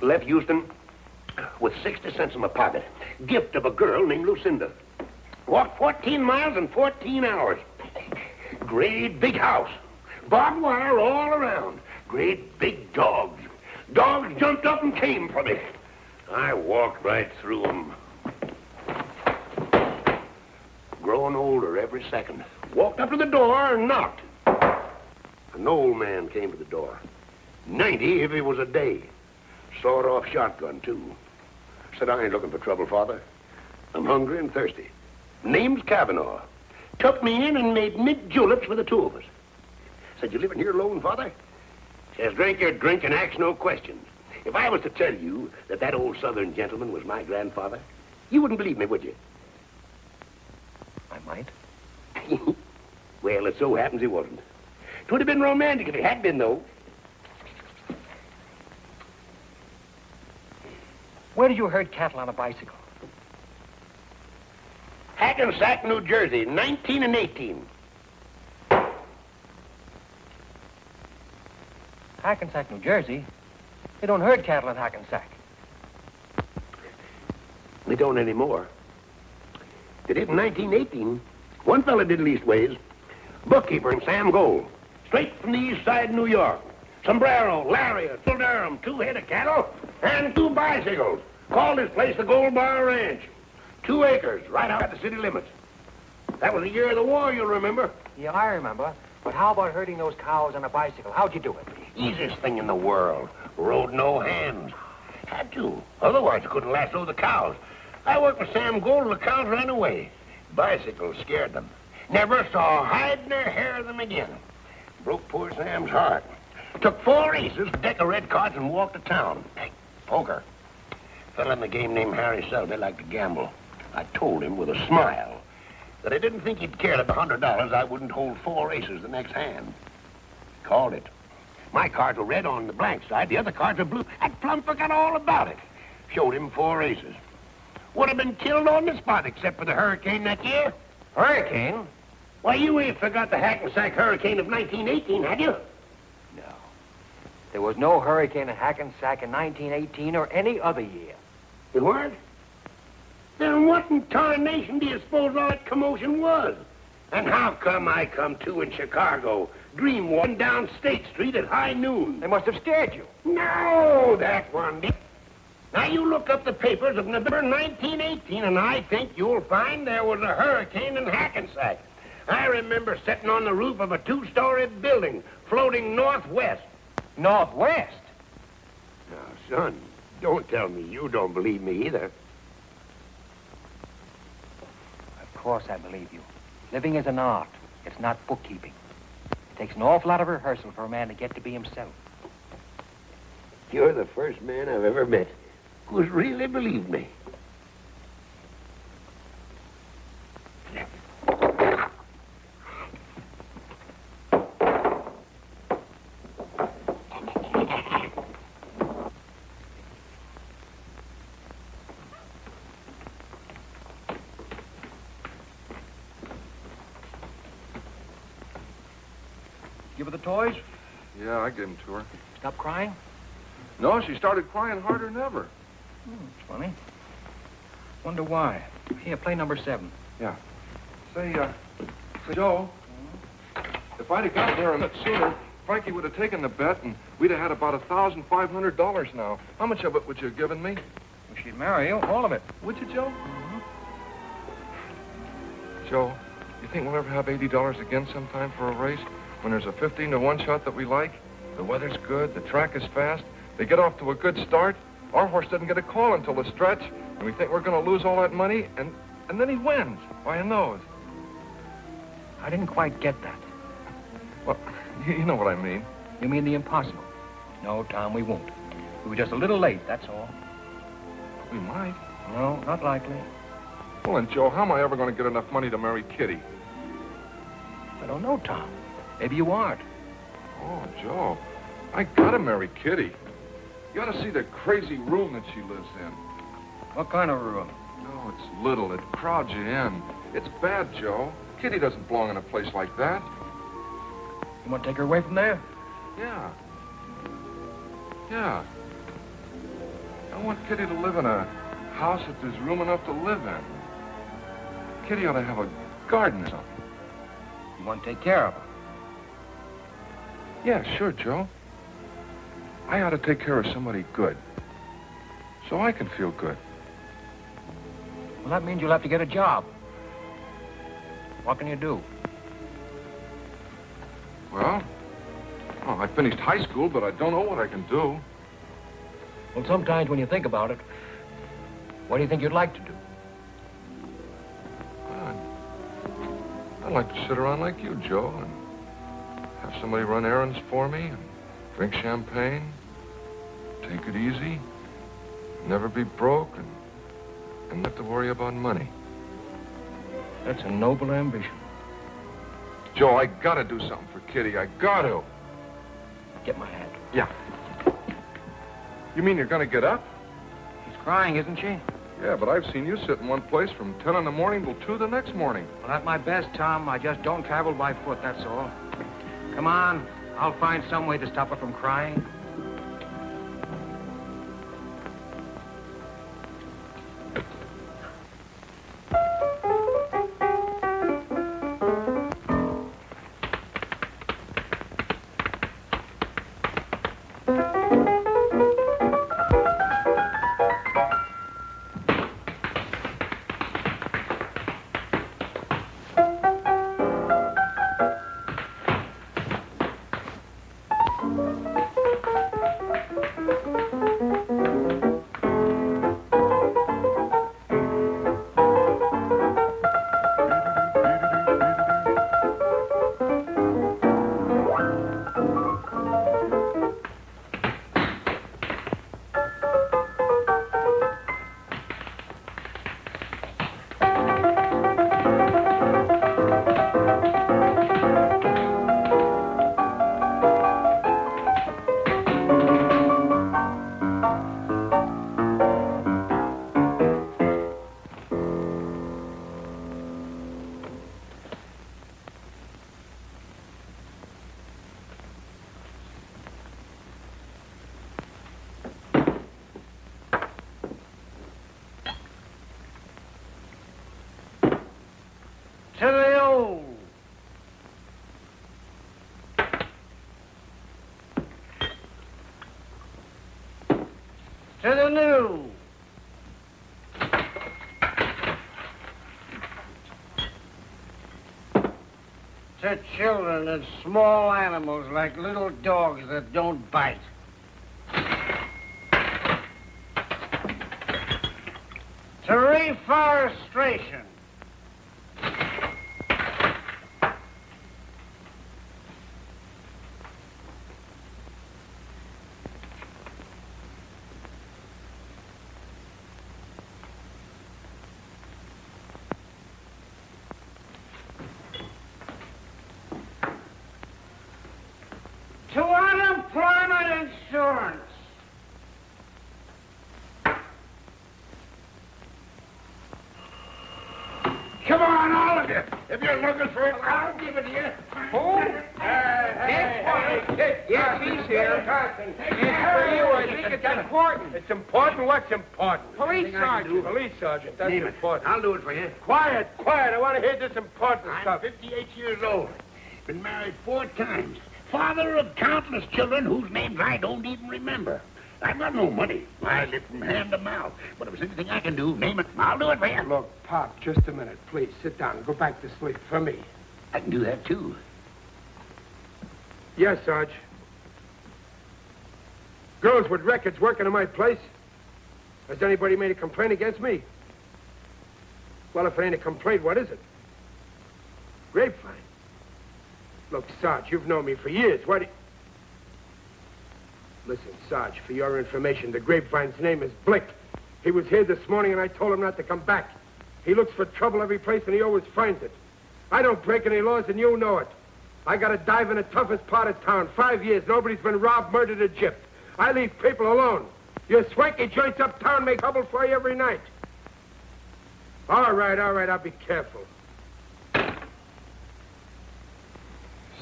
Left Houston with 60 cents in my pocket. Gift of a girl named Lucinda. Walked 14 miles in 14 hours. Great big house. Barbed wire all around. Great big dogs. Dogs jumped up and came for me. I walked right through them. Growing older every second. Walked up to the door and knocked. An old man came to the door. 90 if it was a day. Sawed-off shotgun, too. Said, I ain't looking for trouble, Father. I'm hungry and thirsty. Name's Kavanaugh. Took me in and made mint juleps for the two of us. Said, you living here alone, Father? Says, drink your drink and ask no questions. If I was to tell you that that old Southern gentleman was my grandfather, you wouldn't believe me, would you? I might. Well, it so happens he wasn't. 'Twould have been romantic if he had been, though. Where did you herd cattle on a bicycle? Hackensack, New Jersey, 19 and 18. Hackensack, New Jersey? They don't herd cattle in Hackensack. They don't anymore. They did in 1918. One fella did leastways. Bookkeeper in Sam Gold. Straight from the east side of New York. Sombrero, lariat, full Durham, 2 head of cattle, and 2 bicycles. Called this place the Gold Bar Ranch. 2 acres, right out at the city limits. That was the year of the war, you'll remember. Yeah, I remember. But how about herding those cows on a bicycle? How'd you do it? Easiest thing in the world. Rode no hands. Had to. Otherwise, you couldn't lasso the cows. I worked with Sam Gold and the cows ran away. Bicycles scared them. Never saw a hide nor hair of them again. Broke poor Sam's heart. Took 4 aces, a deck of red cards, and walked to town. Hey, poker. Fella in the game named Harry Selby liked to gamble. I told him with a smile that I didn't think he'd care that the $100 I wouldn't hold 4 aces the next hand. Called it. My cards were red on the blank side, the other cards were blue. I plumb forgot all about it. Showed him 4 aces. Would have been killed on the spot except for the hurricane that year. Hurricane? Why, you ain't forgot the Hackensack hurricane of 1918, had you? No. There was no hurricane in Hackensack in 1918 or any other year. You weren't? Then what in tarnation do you suppose all that commotion was? And how come I come to in Chicago, dream one down State Street at high noon? They must have scared you. No, that one did. Now, you look up the papers of November 1918, and I think you'll find there was a hurricane in Hackensack. I remember sitting on the roof of a 2-story building, floating northwest. Northwest? Now, son, don't tell me you don't believe me either. Of course I believe you. Living is an art. It's not bookkeeping. It takes an awful lot of rehearsal for a man to get to be himself. You're the first man I've ever met who's really believed me. Give her the toys? Yeah, I gave them to her. Stop crying? No, she started crying harder than ever. It's funny. Wonder why. Here, play number 7. Yeah. Say, Joe, if I'd have gotten there a bit sooner, Frankie would have taken the bet, and we'd have had about $1,500 now. How much of it would you have given me? Well, she'd marry you, all of it. Would you, Joe? Joe, you think we'll ever have $80 again sometime for a race? When there's a 15-to-1 shot that we like, the weather's good, the track is fast, they get off to a good start, our horse doesn't get a call until the stretch, and we think we're going to lose all that money, and then he wins by a nose. I didn't quite get that. Well, you know what I mean. You mean the impossible? No, Tom, we won't. We were just a little late, that's all. We might. No, not likely. Well, then, Joe, how am I ever going to get enough money to marry Kitty? I don't know, Tom. Maybe you aren't. Oh, Joe, I gotta marry Kitty. You ought to see the crazy room that she lives in. What kind of room? No, it's little. It crowds you in. It's bad, Joe. Kitty doesn't belong in a place like that. You want to take her away from there? Yeah. Yeah. I want Kitty to live in a house that there's room enough to live in. Kitty ought to have a garden or something. You want to take care of her? Yeah, sure, Joe. I ought to take care of somebody good. So I can feel good. Well, that means you'll have to get a job. What can you do? Well, I finished high school, but I don't know what I can do. Well, sometimes when you think about it, what do you think you'd like to do? I'd like to sit around like you, Joe, and have somebody run errands for me and drink champagne, take it easy, never be broke, and not have to worry about money. That's a noble ambition. Joe, I gotta do something for Kitty. I gotta. Get my hat. Yeah. You mean you're gonna get up? She's crying, isn't she? Yeah, but I've seen you sit in one place from 10 in the morning till 2 the next morning. Well, at my best, Tom, I just don't travel by foot, that's all. Come on, I'll find some way to stop her from crying. To the old. To the new. To children and small animals like little dogs that don't bite. To reforestation. To unemployment insurance. Come on, all of you. If you're looking for it, I'll give it to you. Who? Yes, he's here. It's for you. I think it's important. It's important? What's important? Police sergeant. Police sergeant, that's Name it. important. I'll do it for you. Quiet, I want to hear this important I'm stuff. 58 years old. Been married 4 times. Father of countless children whose names I don't even remember. I've got no money. I live from hand to mouth. But if there's anything I can do, name it. I'll do it for you. Look, Pop, just a minute, please. Sit down. Go back to sleep for me. I can do that, too. Yes, Sarge. Girls with records working in my place. Has anybody made a complaint against me? Well, if it ain't a complaint, what is it? Grapevine. Look, Sarge, you've known me for years. What do you... Listen, Sarge, for your information, the Grapevine's name is Blick. He was here this morning, and I told him not to come back. He looks for trouble every place, and he always finds it. I don't break any laws, and you know it. I got to dive in the toughest part of town. 5 years, nobody's been robbed, murdered, or gypped. I leave people alone. Your swanky joints uptown make trouble for you every night. All right, I'll be careful.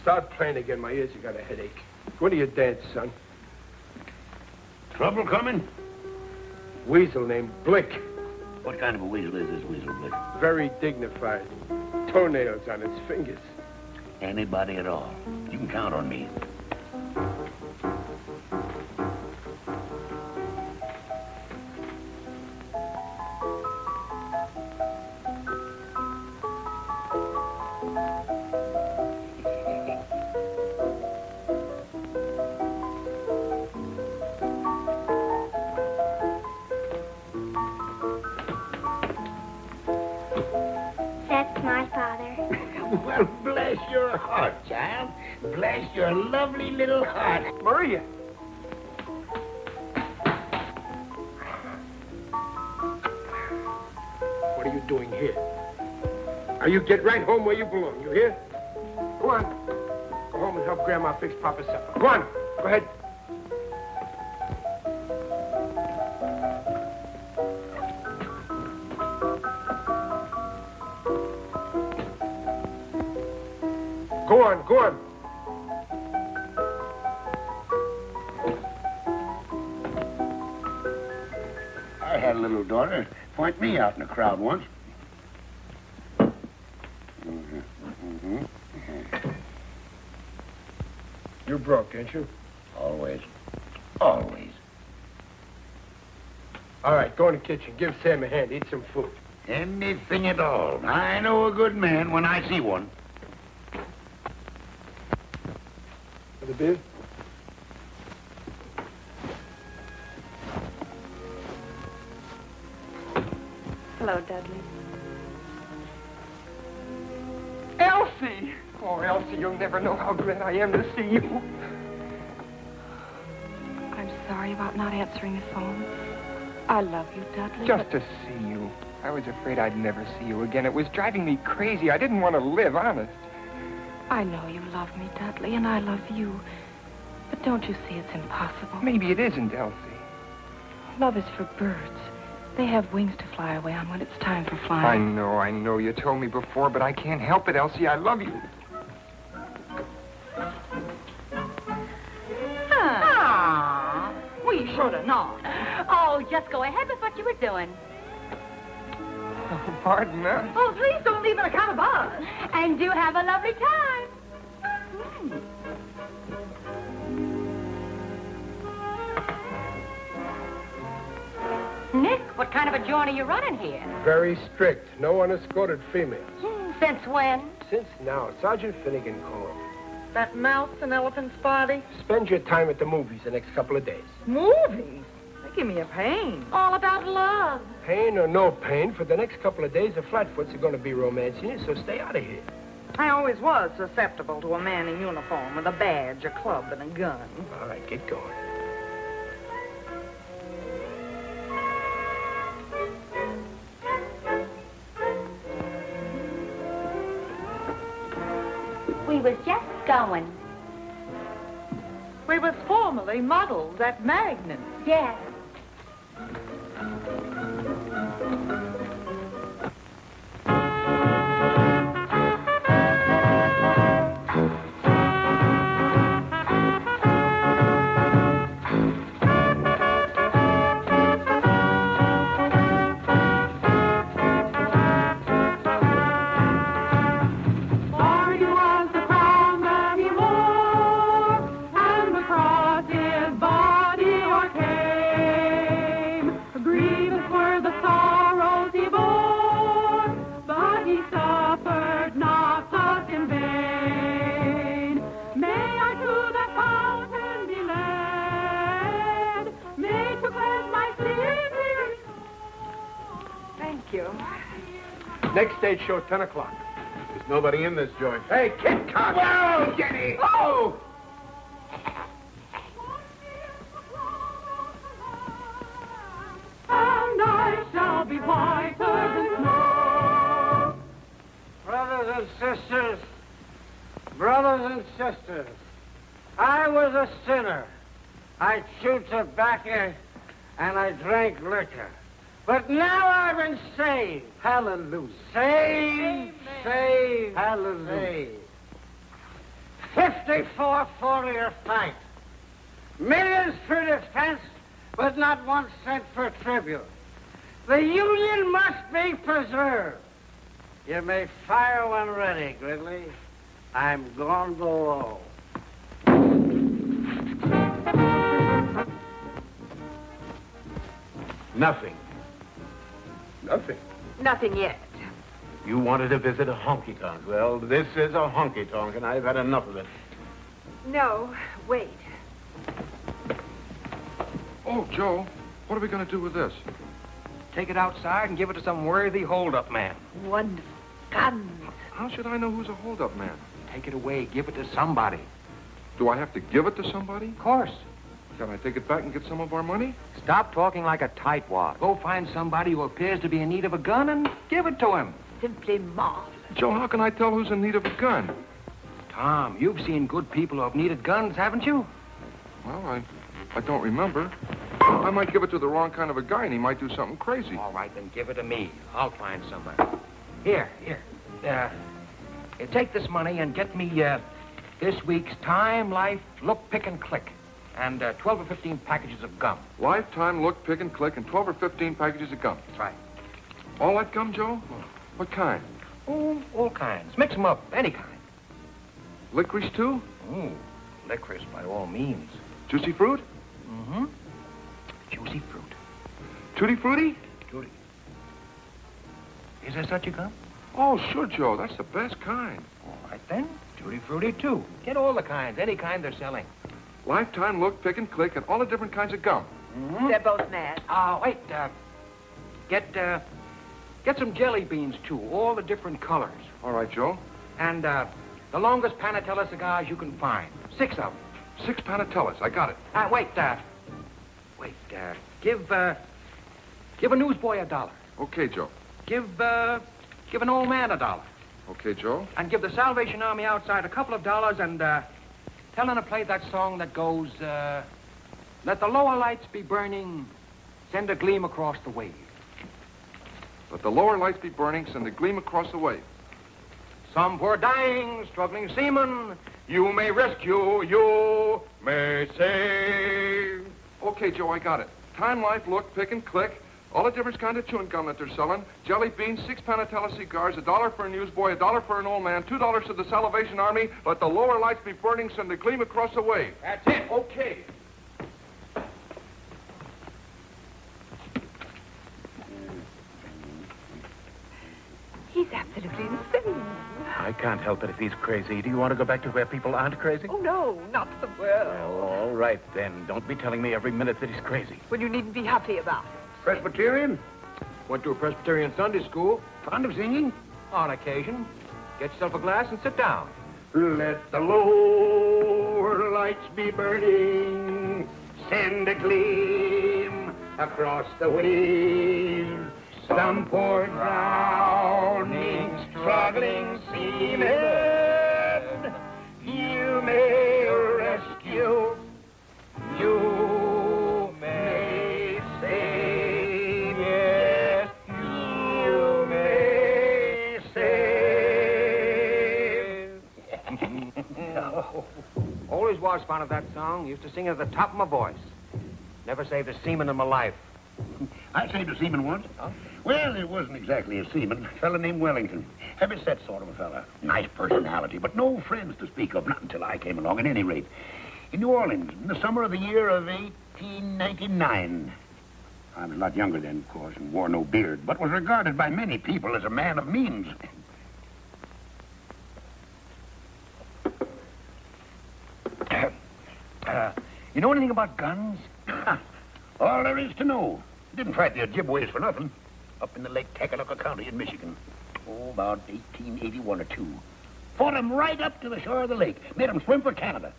Start playing again. My ears have got a headache. When do you dance, son? Trouble coming? Weasel named Blick. What kind of a weasel is this weasel, Blick? Very dignified. Toenails on his fingers. Anybody at all. You can count on me. That's my father. Well, bless your heart, child. Bless your lovely little heart. Maria! What are you doing here? Now, you get right home where you belong, you hear? Go on. Go home and help Grandma fix Papa's supper. Go on. Go ahead. Go on, go on. I had a little daughter point me out in a crowd once. You're broke, ain't you? Always. Always. All right, go in the kitchen. Give Sam a hand. Eat some food. Anything at all. I know a good man when I see one. For the beer? Hello, Dudley. Elsie! Oh, Elsie, you'll never know how glad I am to see you. I'm sorry about not answering the phone. I love you, Dudley. Just to see you. I was afraid I'd never see you again. It was driving me crazy. I didn't want to live, honest. I know you love me, Dudley, and I love you. But don't you see it's impossible? Maybe it isn't, Elsie. Love is for birds. They have wings to fly away on when it's time for flying. I know. You told me before, but I can't help it, Elsie. I love you. Ah, we should have known. Oh, just go ahead with what you were doing. Oh, pardon us. Oh, please don't leave an account of us. And do have a lovely time. Nick, what kind of a joint are you running here? Very strict. No unescorted females. Since when? Since now, Sergeant Finnegan called. That mouse and elephant's body? Spend your time at the movies the next couple of days. Movies? They give me a pain. All about love. Pain or no pain, for the next couple of days, the Flatfoots are going to be romancing you, so stay out of here. I always was susceptible to a man in uniform with a badge, a club, and a gun. All right, get going. We was just going. We was formerly models at Magnum. Yes. Next stage show, 10 o'clock. There's nobody in this joint. Hey, Kid Cock! Whoa, Jenny! Oh! And I shall be whiter than snow. Brothers and sisters, I was a sinner. I chewed tobacco and I drank liquor. But now I've been saved. Hallelujah. Saved, saved, hallelujah. 54 4-year fight. Millions for defense, but not 1 cent for tribute. The Union must be preserved. You may fire when ready, Gridley. I'm going below. Nothing. Nothing. Nothing yet. You wanted to visit a honky-tonk. Well, this is a honky-tonk, and I've had enough of it. No, wait. Oh, Joe, what are we going to do with this? Take it outside and give it to some worthy hold-up man. Wonderful. Guns. How should I know who's a hold-up man? Take it away. Give it to somebody. Do I have to give it to somebody? Of course. Can I take it back and get some of our money? Stop talking like a tightwad. Go find somebody who appears to be in need of a gun and give it to him. Simply marvelous. Joe, how can I tell who's in need of a gun? Tom, you've seen good people who have needed guns, haven't you? Well, I don't remember. I might give it to the wrong kind of a guy, and he might do something crazy. All right, then give it to me. I'll find somebody. Here. Take this money and get me this week's Time, Life, Look, Pick, and Click, and 12 or 15 packages of gum. Lifetime, Look, Pick, and Click, and 12 or 15 packages of gum. That's right. All that gum, Joe? What kind? Oh, all kinds. Mix them up, any kind. Licorice, too? Oh, licorice by all means. Juicy fruit? Mm-hmm. Juicy fruit. Tutti Frutti? Tutti. Is there such a gum? Oh, sure, Joe. That's the best kind. All right, then. Tutti Frutti, too. Get all the kinds, any kind they're selling. Lifetime, Look, Pick, and Click, and all the different kinds of gum. Mm-hmm. They're both mad. Wait. Get some jelly beans, too. All the different colors. All right, Joe. And, the longest Panatella cigars you can find. 6 of them. 6 Panatellas. I got it. Give a newsboy $1. Okay, Joe. Give an old man $1. Okay, Joe. And give the Salvation Army outside a couple of dollars and, tell them to play that song that goes, let the lower lights be burning, send a gleam across the wave. Let the lower lights be burning, send a gleam across the wave. Some poor dying, struggling seaman, you may rescue, you may save. Okay, Joe, I got it. Time, Life, Look, Pick, and Click. All the different kind of chewing gum that they're selling. Jelly beans, 6 Panatella cigars, $1 for a newsboy, $1 for an old man, $2 to the Salvation Army. Let the lower lights be burning, send a gleam across the wave. That's it. Okay. He's absolutely insane. I can't help it if he's crazy. Do you want to go back to where people aren't crazy? Oh, no, not the world. Well, all right, then. Don't be telling me every minute that he's crazy. Well, you needn't be happy about it. Presbyterian? Went to a Presbyterian Sunday school. Fond of singing? On occasion. Get yourself a glass and sit down. Let the lower lights be burning, send a gleam across the wave. Some poor drowning, struggling seaman, you may rescue, you may save, yes, you may save. Always was fond of that song. Used to sing it at the top of my voice. Never saved a seaman in my life. I saved a seaman once. Huh? Well, it wasn't exactly a seaman. A fella named Wellington. Heavy-set sort of a fella. Nice personality, but no friends to speak of, not until I came along, at any rate. In New Orleans, in the summer of the year of 1899. I was a lot younger then, of course, and wore no beard, but was regarded by many people as a man of means. You know anything about guns? All there is to know. Didn't fight the Ojibways for nothing. Up in the Lake Tacaloca County in Michigan. Oh, about 1881 or 2. Fought 'em right up to the shore of the lake. Made 'em swim for Canada.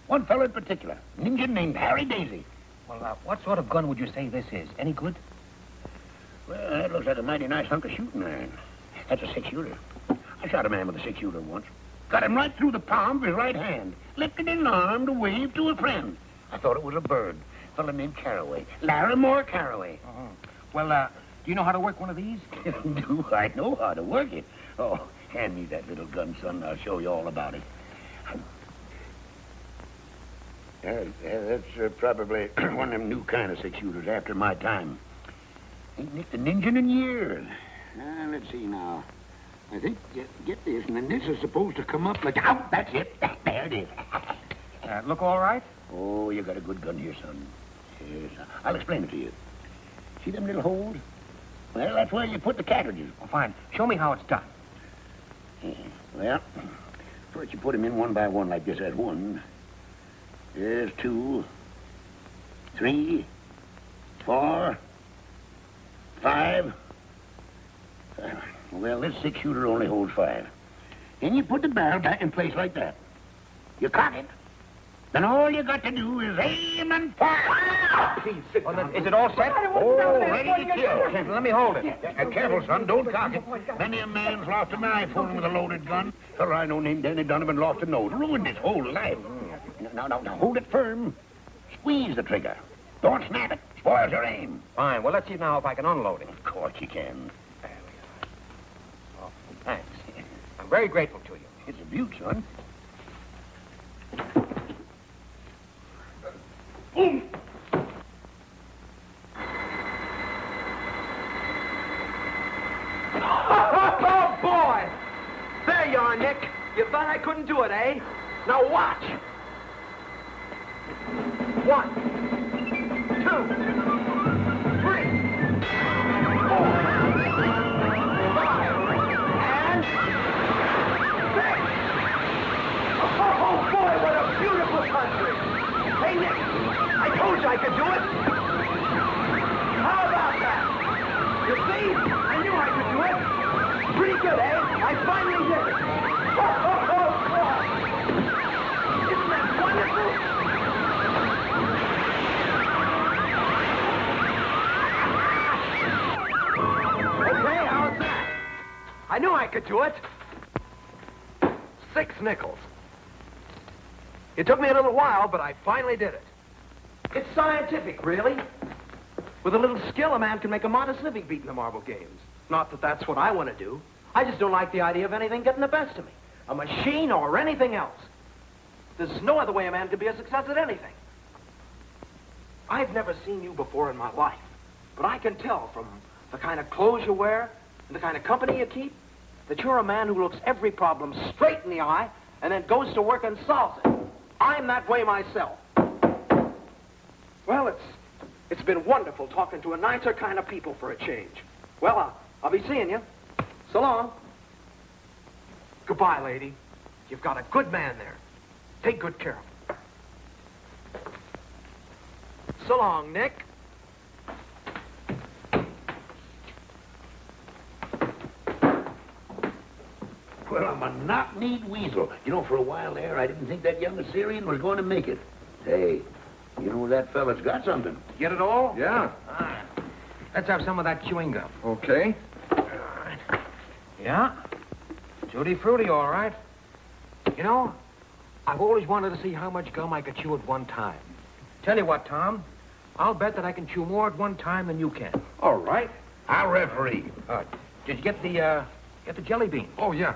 One fellow in particular, an Indian named Harry Daisy. Well, what sort of gun would you say this is? Any good? Well, that looks like a mighty nice hunk of shooting iron. That's a 6-shooter. I shot a man with a 6-shooter once. Got him right through the palm of his right hand. Lifted his arm to wave to a friend. I thought it was a bird. A fellow named Carraway. Larimore Carraway. Uh-huh. Well, do you know how to work one of these? Do I know how to work it? Oh, hand me that little gun, son. I'll show you all about it. That's probably one of them new kind of 6-shooters after my time. Ain't nicked an engine in years. Let's see now. I think, get this, and then this is supposed to come up like... Oh, that's it. There it is. Look all right? Oh, you got a good gun here, son. Yes, I'll explain it to you. See them little holes? Well, that's where you put the cartridges. Oh, fine. Show me how it's done. Yeah, well, first you put them in one by one like this. There's one. There's 2, 3, 4, 5. Well, this 6-shooter only holds 5. Then you put the barrel back in place like that. You cock it. Then all you got to do is aim and fire. Please, sit down. Is it all set? Oh, ready to kill. Let me hold it. Careful, son. Don't cock it. Many a man's lost an eye fooling with a loaded gun. Fellow I know named Danny Donovan lost a nose. Ruined his whole life. Now, hold it firm. Squeeze the trigger. Don't snap it. Spoils your aim. Fine. Well, let's see now if I can unload it. Of course you can. Oh, thanks. I'm very grateful to you. It's a beaut, son. Boom! Oh, boy! There you are, Nick. You thought I couldn't do it, eh? Now watch. 1, 2, 3, 4, 5, and 6. Oh, boy, what a beautiful country. Hey, Nick, I told you I could do it. How about that? You see? I knew I could do it. Pretty good, eh? I finally did it. Oh, boy. Isn't that wonderful? Okay, how's that? I knew I could do it. 6 nickels. It took me a little while, but I finally did it. It's scientific, really. With a little skill, a man can make a modest living beating the marble games. Not that that's what I want to do. I just don't like the idea of anything getting the best of me. A machine or anything else. There's no other way a man can be a success at anything. I've never seen you before in my life, but I can tell from the kind of clothes you wear and the kind of company you keep that you're a man who looks every problem straight in the eye and then goes to work and solves it. I'm that way myself. Well, it's been wonderful talking to a nicer kind of people for a change. Well, I'll be seeing you. So long. Goodbye, lady. You've got a good man there. Take good care of him. So long, Nick. Well, I'm a knock-kneed weasel. You know, for a while there, I didn't think that young Assyrian was going to make it. Hey, you know, that fella's got something. Get it all? Yeah. All right. Let's have some of that chewing gum. Okay. All right. Yeah? Tutti frutti, all right. You know, I've always wanted to see how much gum I could chew at one time. Tell you what, Tom, I'll bet that I can chew more at one time than you can. All right. I'll referee. Did you get the jelly beans? Oh, yeah.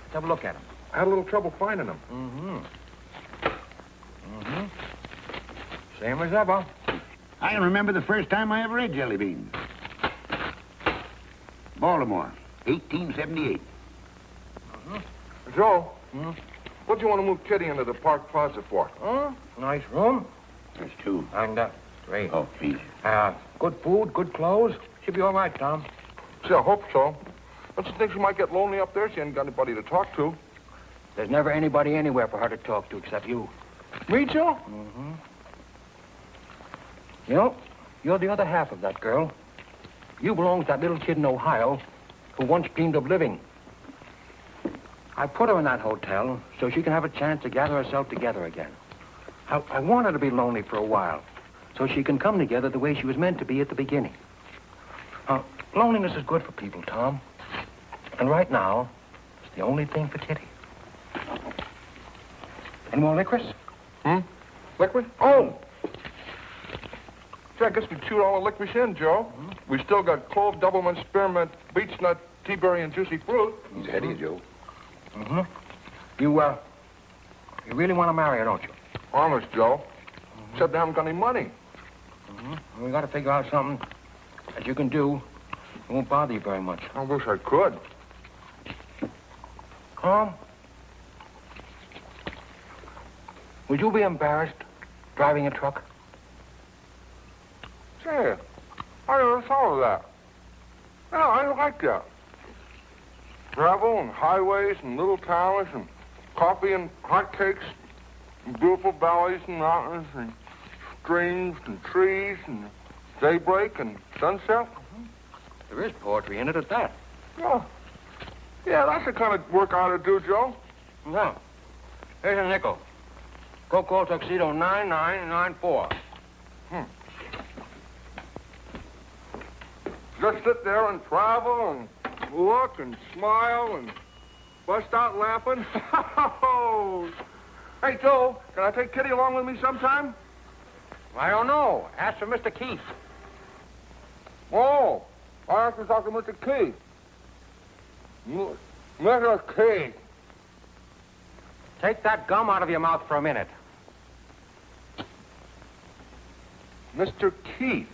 Let's have a look at them. I had a little trouble finding them. Same as ever. I can remember the first time I ever ate jelly beans. Baltimore, 1878. Joe, what do you want to move Kitty into the park closet for? Nice room. There's 2. And, great. Oh, please. Good food, good clothes. Should be all right, Tom. See, I hope so. But she thinks she might get lonely up there. She ain't got anybody to talk to. There's never anybody anywhere for her to talk to except you. Me, Joe? You know, you're the other half of that girl. You belong to that little kid in Ohio who once dreamed of living. I put her in that hotel so she can have a chance to gather herself together again. I want her to be lonely for a while so she can come together the way she was meant to be at the beginning. Loneliness is good for people, Tom. And right now, it's the only thing for Kitty. Any more licorice? Liquid? Oh! Gee, I guess we chewed all the licorice in, Joe. We still got clove, doublemint, spearmint, beech nut, teaberry, and juicy fruit. He's ahead of you, Joe. You really want to marry her, don't you? Honest, Joe. Except they haven't got any money. We got to figure out something As you can do, it won't bother you very much. I wish I could. Tom? Would you be embarrassed driving a truck? Say, I never thought of that. No, I like that. Travel and highways and little towns and coffee and hotcakes and beautiful valleys and mountains and streams and trees and daybreak and sunset. There is poetry in it at that. Yeah. Yeah, that's the kind of work I ought to do, Joe. No. Here's a nickel. Go call Tuxedo 9994. Just sit there and travel and look and smile and bust out laughing. Hey, Joe, can I take Kitty along with me sometime? I don't know. Ask for Mr. Keith. Oh, I have to talk to Mr. Keith. Mr. Keith. Take that gum out of your mouth for a minute. Mr. Keith.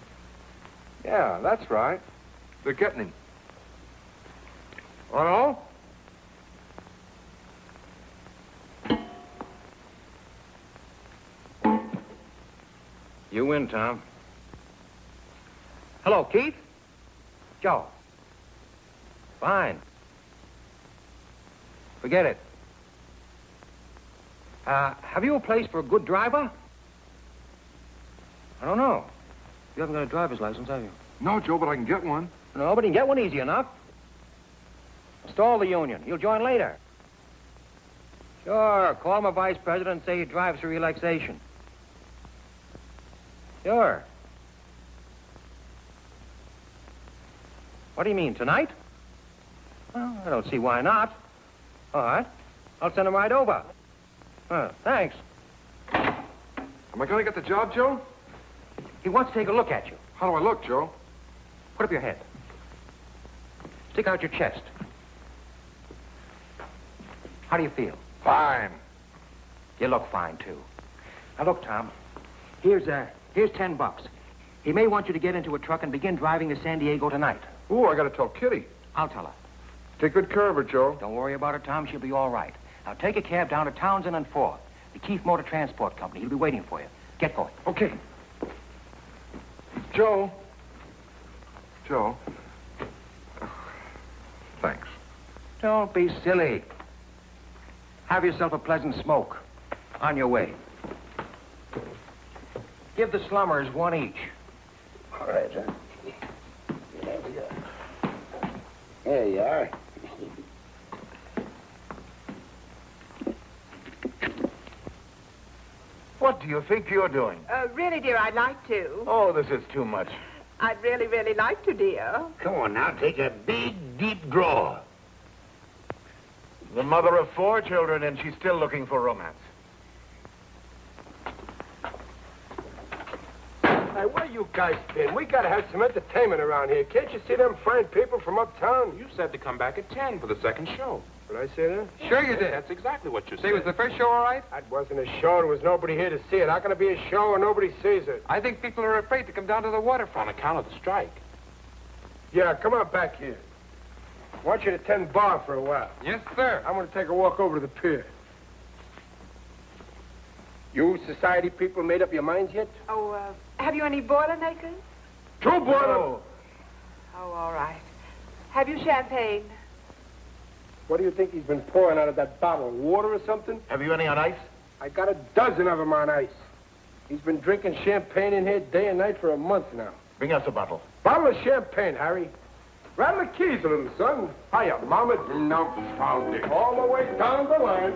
Yeah, that's right. They're getting him. Hello? You win, Tom. Hello, Keith? Joe. Fine. Forget it. Have you a place for a good driver? I don't know. You haven't got a driver's license, have you? No, Joe, but I can get one. No, but you can get one easy enough. Install the union. You'll join later. Sure. Call my vice president and say he drives for relaxation. Sure. What do you mean, tonight? Well, I don't see why not. All right. I'll send him right over. Thanks. Am I going to get the job, Joe? He wants to take a look at you. How do I look, Joe? Put up your head. Stick out your chest. How do you feel? Fine. You look fine, too. Now, look, Tom. Here's $10. He may want you to get into a truck and begin driving to San Diego tonight. Ooh, I got to tell Kitty. I'll tell her. Take good care of her, Joe. Don't worry about her, Tom. She'll be all right. Now, take a cab down to Townsend and 4th. The Keith Motor Transport Company. He'll be waiting for you. Get going. Okay. Joe. Joe. Thanks. Don't be silly. Have yourself a pleasant smoke. On your way. Give the slummers one each. All right, sir. There we go. There you are. What do you think you're doing? Really, dear, I'd like to. Oh, this is too much. I'd really, really like to, dear. Come on now, take a big, deep draw. The mother of 4 children, and she's still looking for romance. Hey, where you guys been? We gotta have some entertainment around here. Can't you see them fine people from uptown? You said to come back at 10 for the second show. Did I say that? Sure you did. That's exactly what you said. Say, was the first show all right? That wasn't a show. There was nobody here to see it. How can it be a show and nobody sees it? I think people are afraid to come down to the waterfront. On account of the strike. Yeah, come on back here. I want you to tend bar for a while. Yes, sir. I'm going to take a walk over to the pier. You society people made up your minds yet? Oh, have you any Boilermakers? 2 boiler. Oh, all right. Have you champagne? What do you think he's been pouring out of that bottle? Water or something? Have you any on ice? I got a dozen of them on ice. He's been drinking champagne in here day and night for a month now. Bring us a bottle. Bottle of champagne, Harry. Rattle the keys a little, son. Hiya, Mama. No, found it. All the way down the line.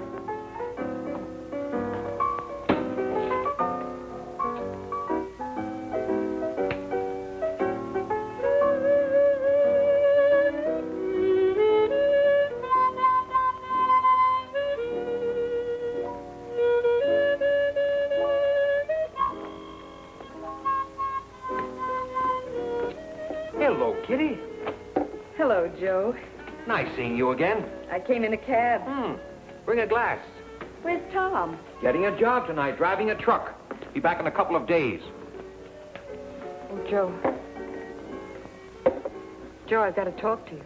Hello, Kitty. Hello, Joe. Nice seeing you again. I came in a cab. Bring a glass. Where's Tom? Getting a job tonight, driving a truck. Be back in a couple of days. Oh, Joe. Joe, I've got to talk to you.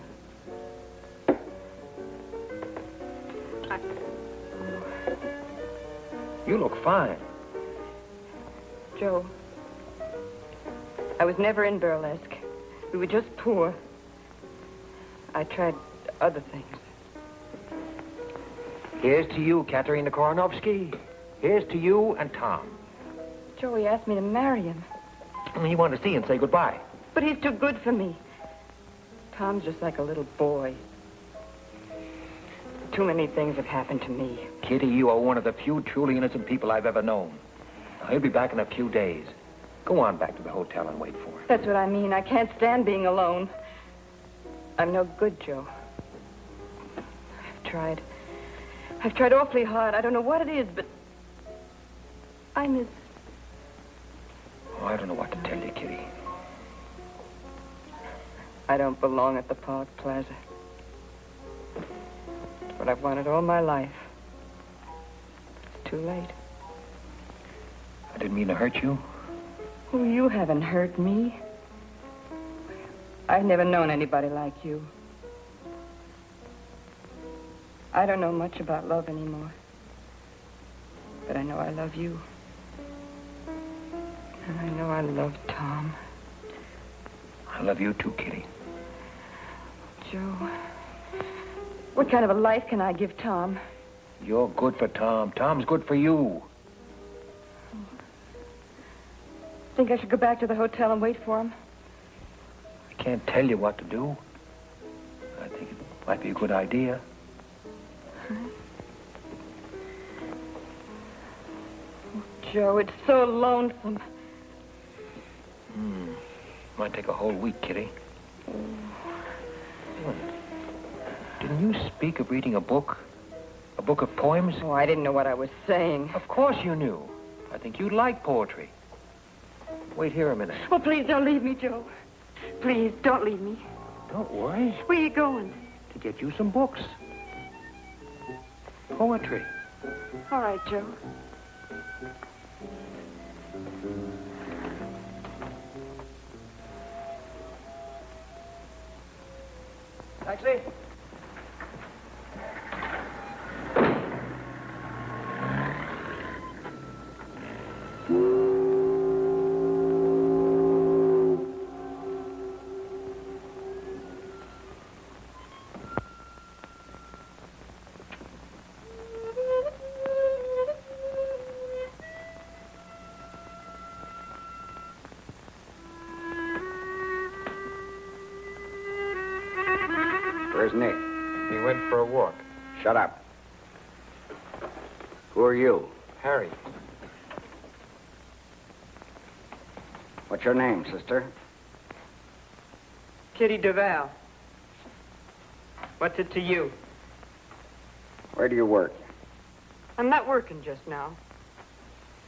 You look fine. Joe, I was never in burlesque. We were just poor. I tried other things. Here's to you, Katerina Koronovsky. Here's to you and Tom. Joe, he asked me to marry him. He wanted to see you and say goodbye. But he's too good for me. Tom's just like a little boy. Too many things have happened to me. Kitty, you are one of the few truly innocent people I've ever known. He'll be back in a few days. Go on back to the hotel and wait for him. That's what I mean. I can't stand being alone. I'm no good, Joe. I've tried awfully hard. I don't know what it is, but I miss... Oh, I don't know what to tell you, Kitty. I don't belong at the Park Plaza. It's what I've wanted all my life. It's too late. I didn't mean to hurt you. Oh, you haven't hurt me. I've never known anybody like you. I don't know much about love anymore. But I know I love you. And I know I love Tom. I love you too, Kitty. Joe, what kind of a life can I give Tom? You're good for Tom. Tom's good for you. Think I should go back to the hotel and wait for him? I can't tell you what to do. I think it might be a good idea. Oh, Joe, it's so lonesome. Might take a whole week, Kitty. Didn't you speak of reading a book? A book of poems? Oh, I didn't know what I was saying. Of course you knew. I think you'd like poetry. Wait here a minute. Oh, please don't leave me, Joe. Please, don't leave me. Don't worry. Where are you going? To get you some books. Poetry. All right, Joe. Taxi? Where's Nick? He went for a walk. Shut up. Who are you? Harry. What's your name, sister? Kitty Duval. What's it to you? Where do you work? I'm not working just now.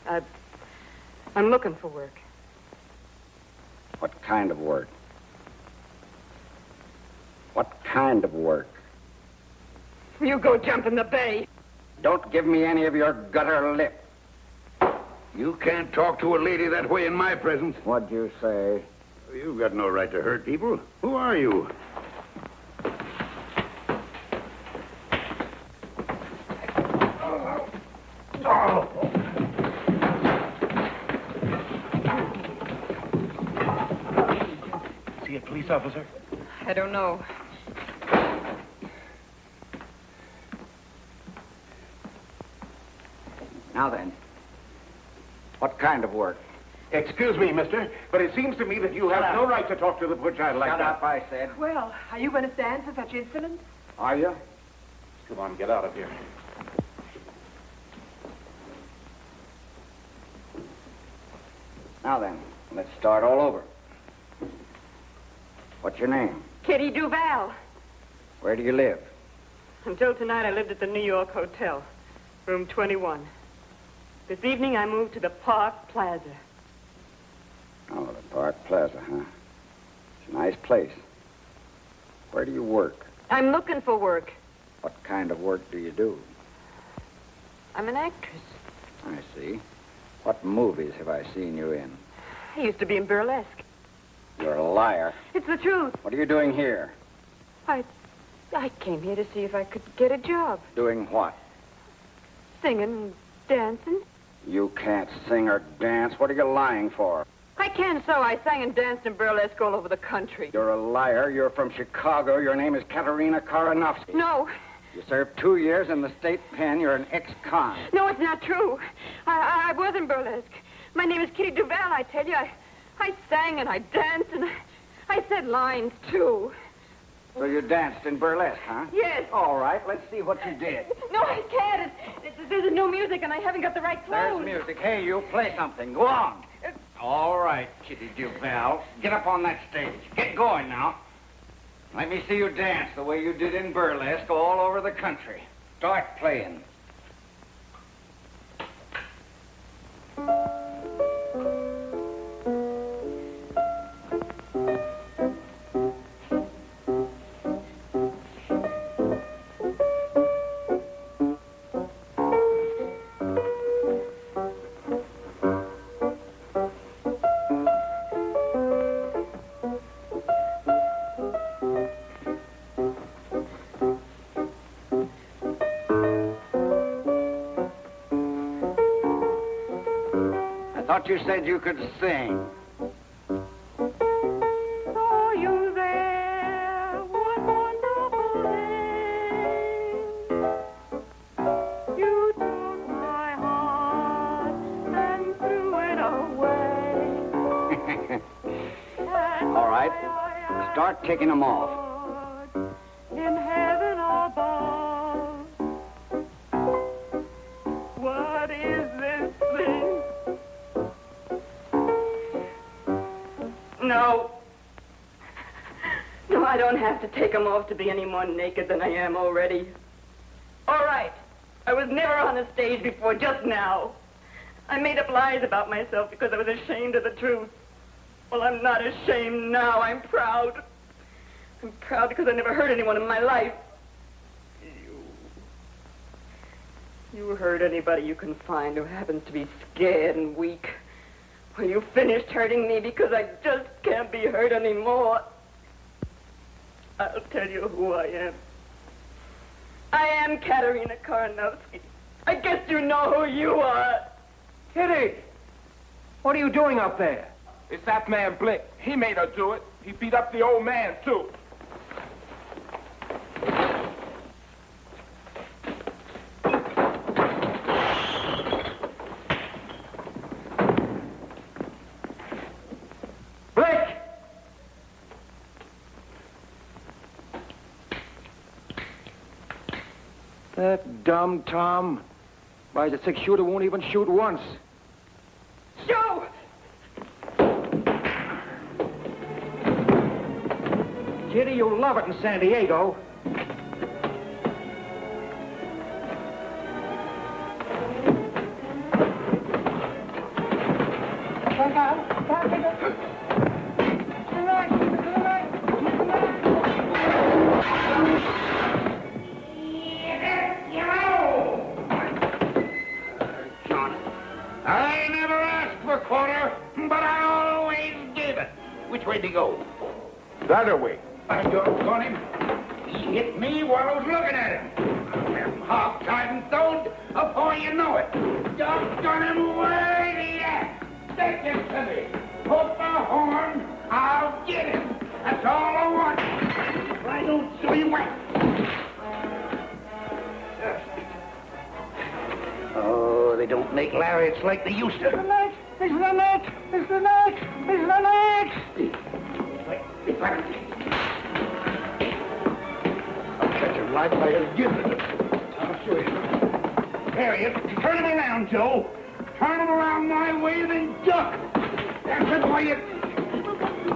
I'm looking for work. What kind of work? What kind of work? You go jump in the bay. Don't give me any of your gutter lip. You can't talk to a lady that way in my presence. What'd you say? You've got no right to hurt people. Who are you? See a police officer? I don't know. Now then, what kind of work? Excuse me, mister, but it seems to me that you have no right to talk to the poor child like Shut that. up, I said. Well, are you going to stand for such insolence? Are you? Come on, get out of here. Now then, let's start all over. What's your name? Kitty Duval. Where do you live? Until tonight, I lived at the New York Hotel, room 21. This evening, I moved to the Park Plaza. Oh, the Park Plaza, huh? It's a nice place. Where do you work? I'm looking for work. What kind of work do you do? I'm an actress. I see. What movies have I seen you in? I used to be in burlesque. You're a liar. It's the truth. What are you doing here? I came here to see if I could get a job. Doing what? Singing, dancing. You can't sing or dance. What are you lying for? I can so. I sang and danced in burlesque all over the country. You're a liar. You're from Chicago. Your name is Katerina Karanovsky. No. You served 2 years in the state pen. You're an ex-con. No, it's not true. I was in burlesque. My name is Kitty Duval, I tell you. I sang and I danced and I said lines, too. So you danced in burlesque, huh? Yes. All right, let's see what you did. No, I can't. There's no music and I haven't got the right clothes. There's music. Hey, you play something. Go on. All right, Kitty Duval. Get up on that stage. Get going now. Let me see you dance the way you did in burlesque all over the country. Start playing. Thought you said you could sing. Saw you there, one wonderful day. You took my heart and threw it away. All right, start taking them off. In heaven above, what is this thing? No. No, I don't have to take them off to be any more naked than I am already. All right. I was never on a stage before, just now. I made up lies about myself because I was ashamed of the truth. Well, I'm not ashamed now. I'm proud. I'm proud because I never hurt anyone in my life. You hurt anybody you can find who happens to be scared and weak. Well, you finished hurting me because I just can't be hurt anymore. I'll tell you who I am. I am Katerina Karanovsky. I guess you know who you are. Kitty! What are you doing up there? It's that man Blick. He made her do it. He beat up the old man, too. That dumb Tom. Why, the 6-shooter won't even shoot once. Joe! Kitty, you'll love it in San Diego. I never asked for a quarter, but I always gave it. Which way'd he go? That away. I doggone him. He hit me while I was looking at him. I'm hog-tied and stoned before you know it. Doggone him, where's he at? Take this to me. Put the horn, I'll get him. That's all I want. If I don't show you where. Oh, they don't make lariats like they used to. It's the neck! It's the neck! It's the neck! It's the neck! I'll catch him right by his gizzard. I'll show you. There he is. Turn him around, Joe. Turn him around my way, then duck. That's it, boy.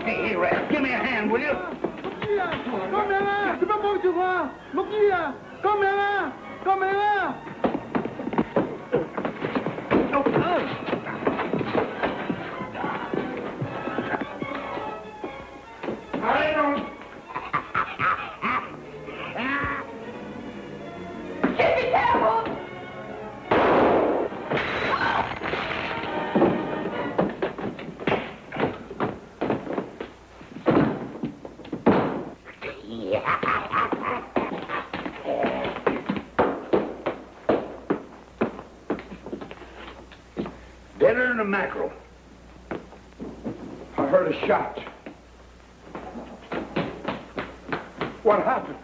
Hey, Red, give me a hand, will you? Come here! Tu peux pas tu vois? Mokia! Come here! Come here! I don't. Be careful! Deader than a mackerel. I heard a shot. What happened?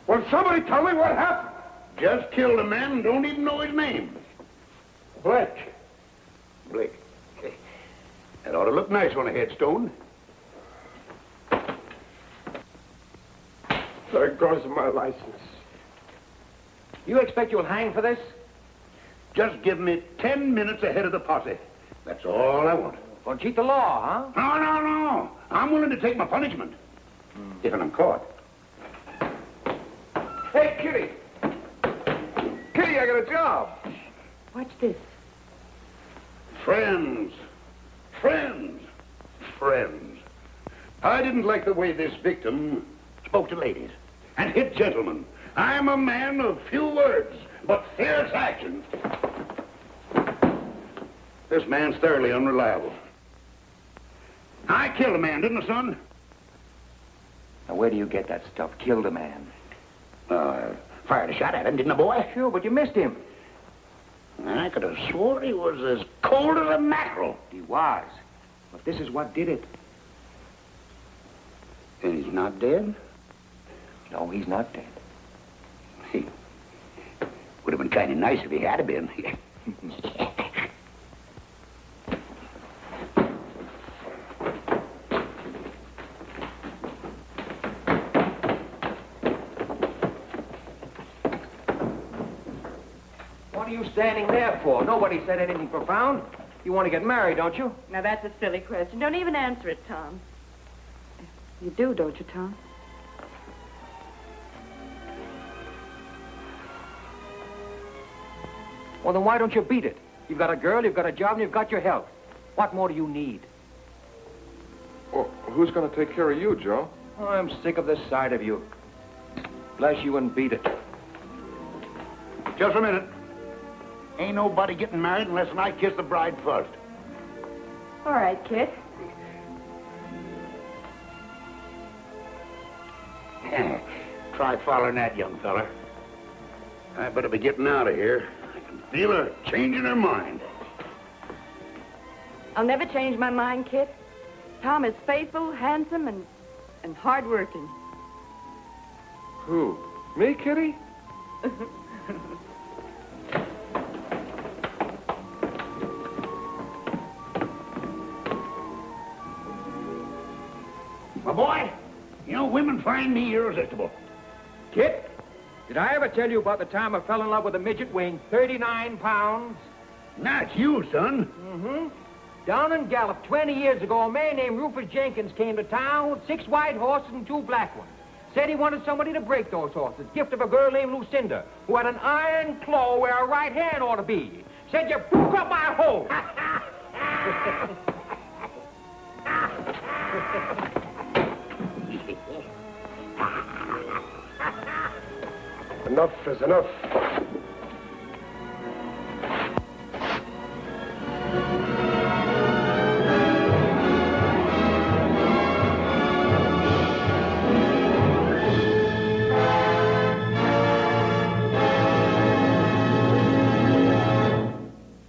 Will somebody tell me what happened? Just killed a man and don't even know his name. Blake. Blake. That ought to look nice on a headstone. There goes my license. You expect you'll hang for this? Just give me 10 minutes ahead of the posse. That's all I want. Well, cheat the law, huh? No. I'm willing to take my punishment. If I'm caught. Hey, Kitty! Kitty, I got a job. Watch this. Friends. I didn't like the way this victim spoke to ladies and hit gentlemen. I'm a man of few words, but fierce action. This man's thoroughly unreliable. I killed a man, didn't I, son? Now, where do you get that stuff? Killed a man. Fired a shot at him, didn't I, boy? Sure, but you missed him. I could have swore he was as cold as a mackerel. He was. But this is what did it. And he's not dead? No, he's not dead. He would have been kind of nice if he had been. What are you standing there for? Nobody said anything profound. You want to get married, don't you? Now, that's a silly question. Don't even answer it, Tom. You do, don't you, Tom? Well, then why don't you beat it? You've got a girl, you've got a job, and you've got your health. What more do you need? Well, who's going to take care of you, Joe? Oh, I'm sick of this side of you. Bless you and beat it. Just a minute. Ain't nobody getting married unless I kiss the bride first. All right, Kit. Try following that, young fella. I better be getting out of here. I can feel her changing her mind. I'll never change my mind, Kit. Tom is faithful, handsome, and hard-working. Who? Me, Kitty? My boy, you know, women find me irresistible. Kit, did I ever tell you about the time I fell in love with a midget weighing 39 pounds? That's you, son. Mm-hmm. Down in Gallup 20 years ago, a man named Rufus Jenkins came to town with 6 white horses and 2 black ones. Said he wanted somebody to break those horses. Gift of a girl named Lucinda, who had an iron claw where her right hand ought to be. Said you broke up my hole. Enough is enough.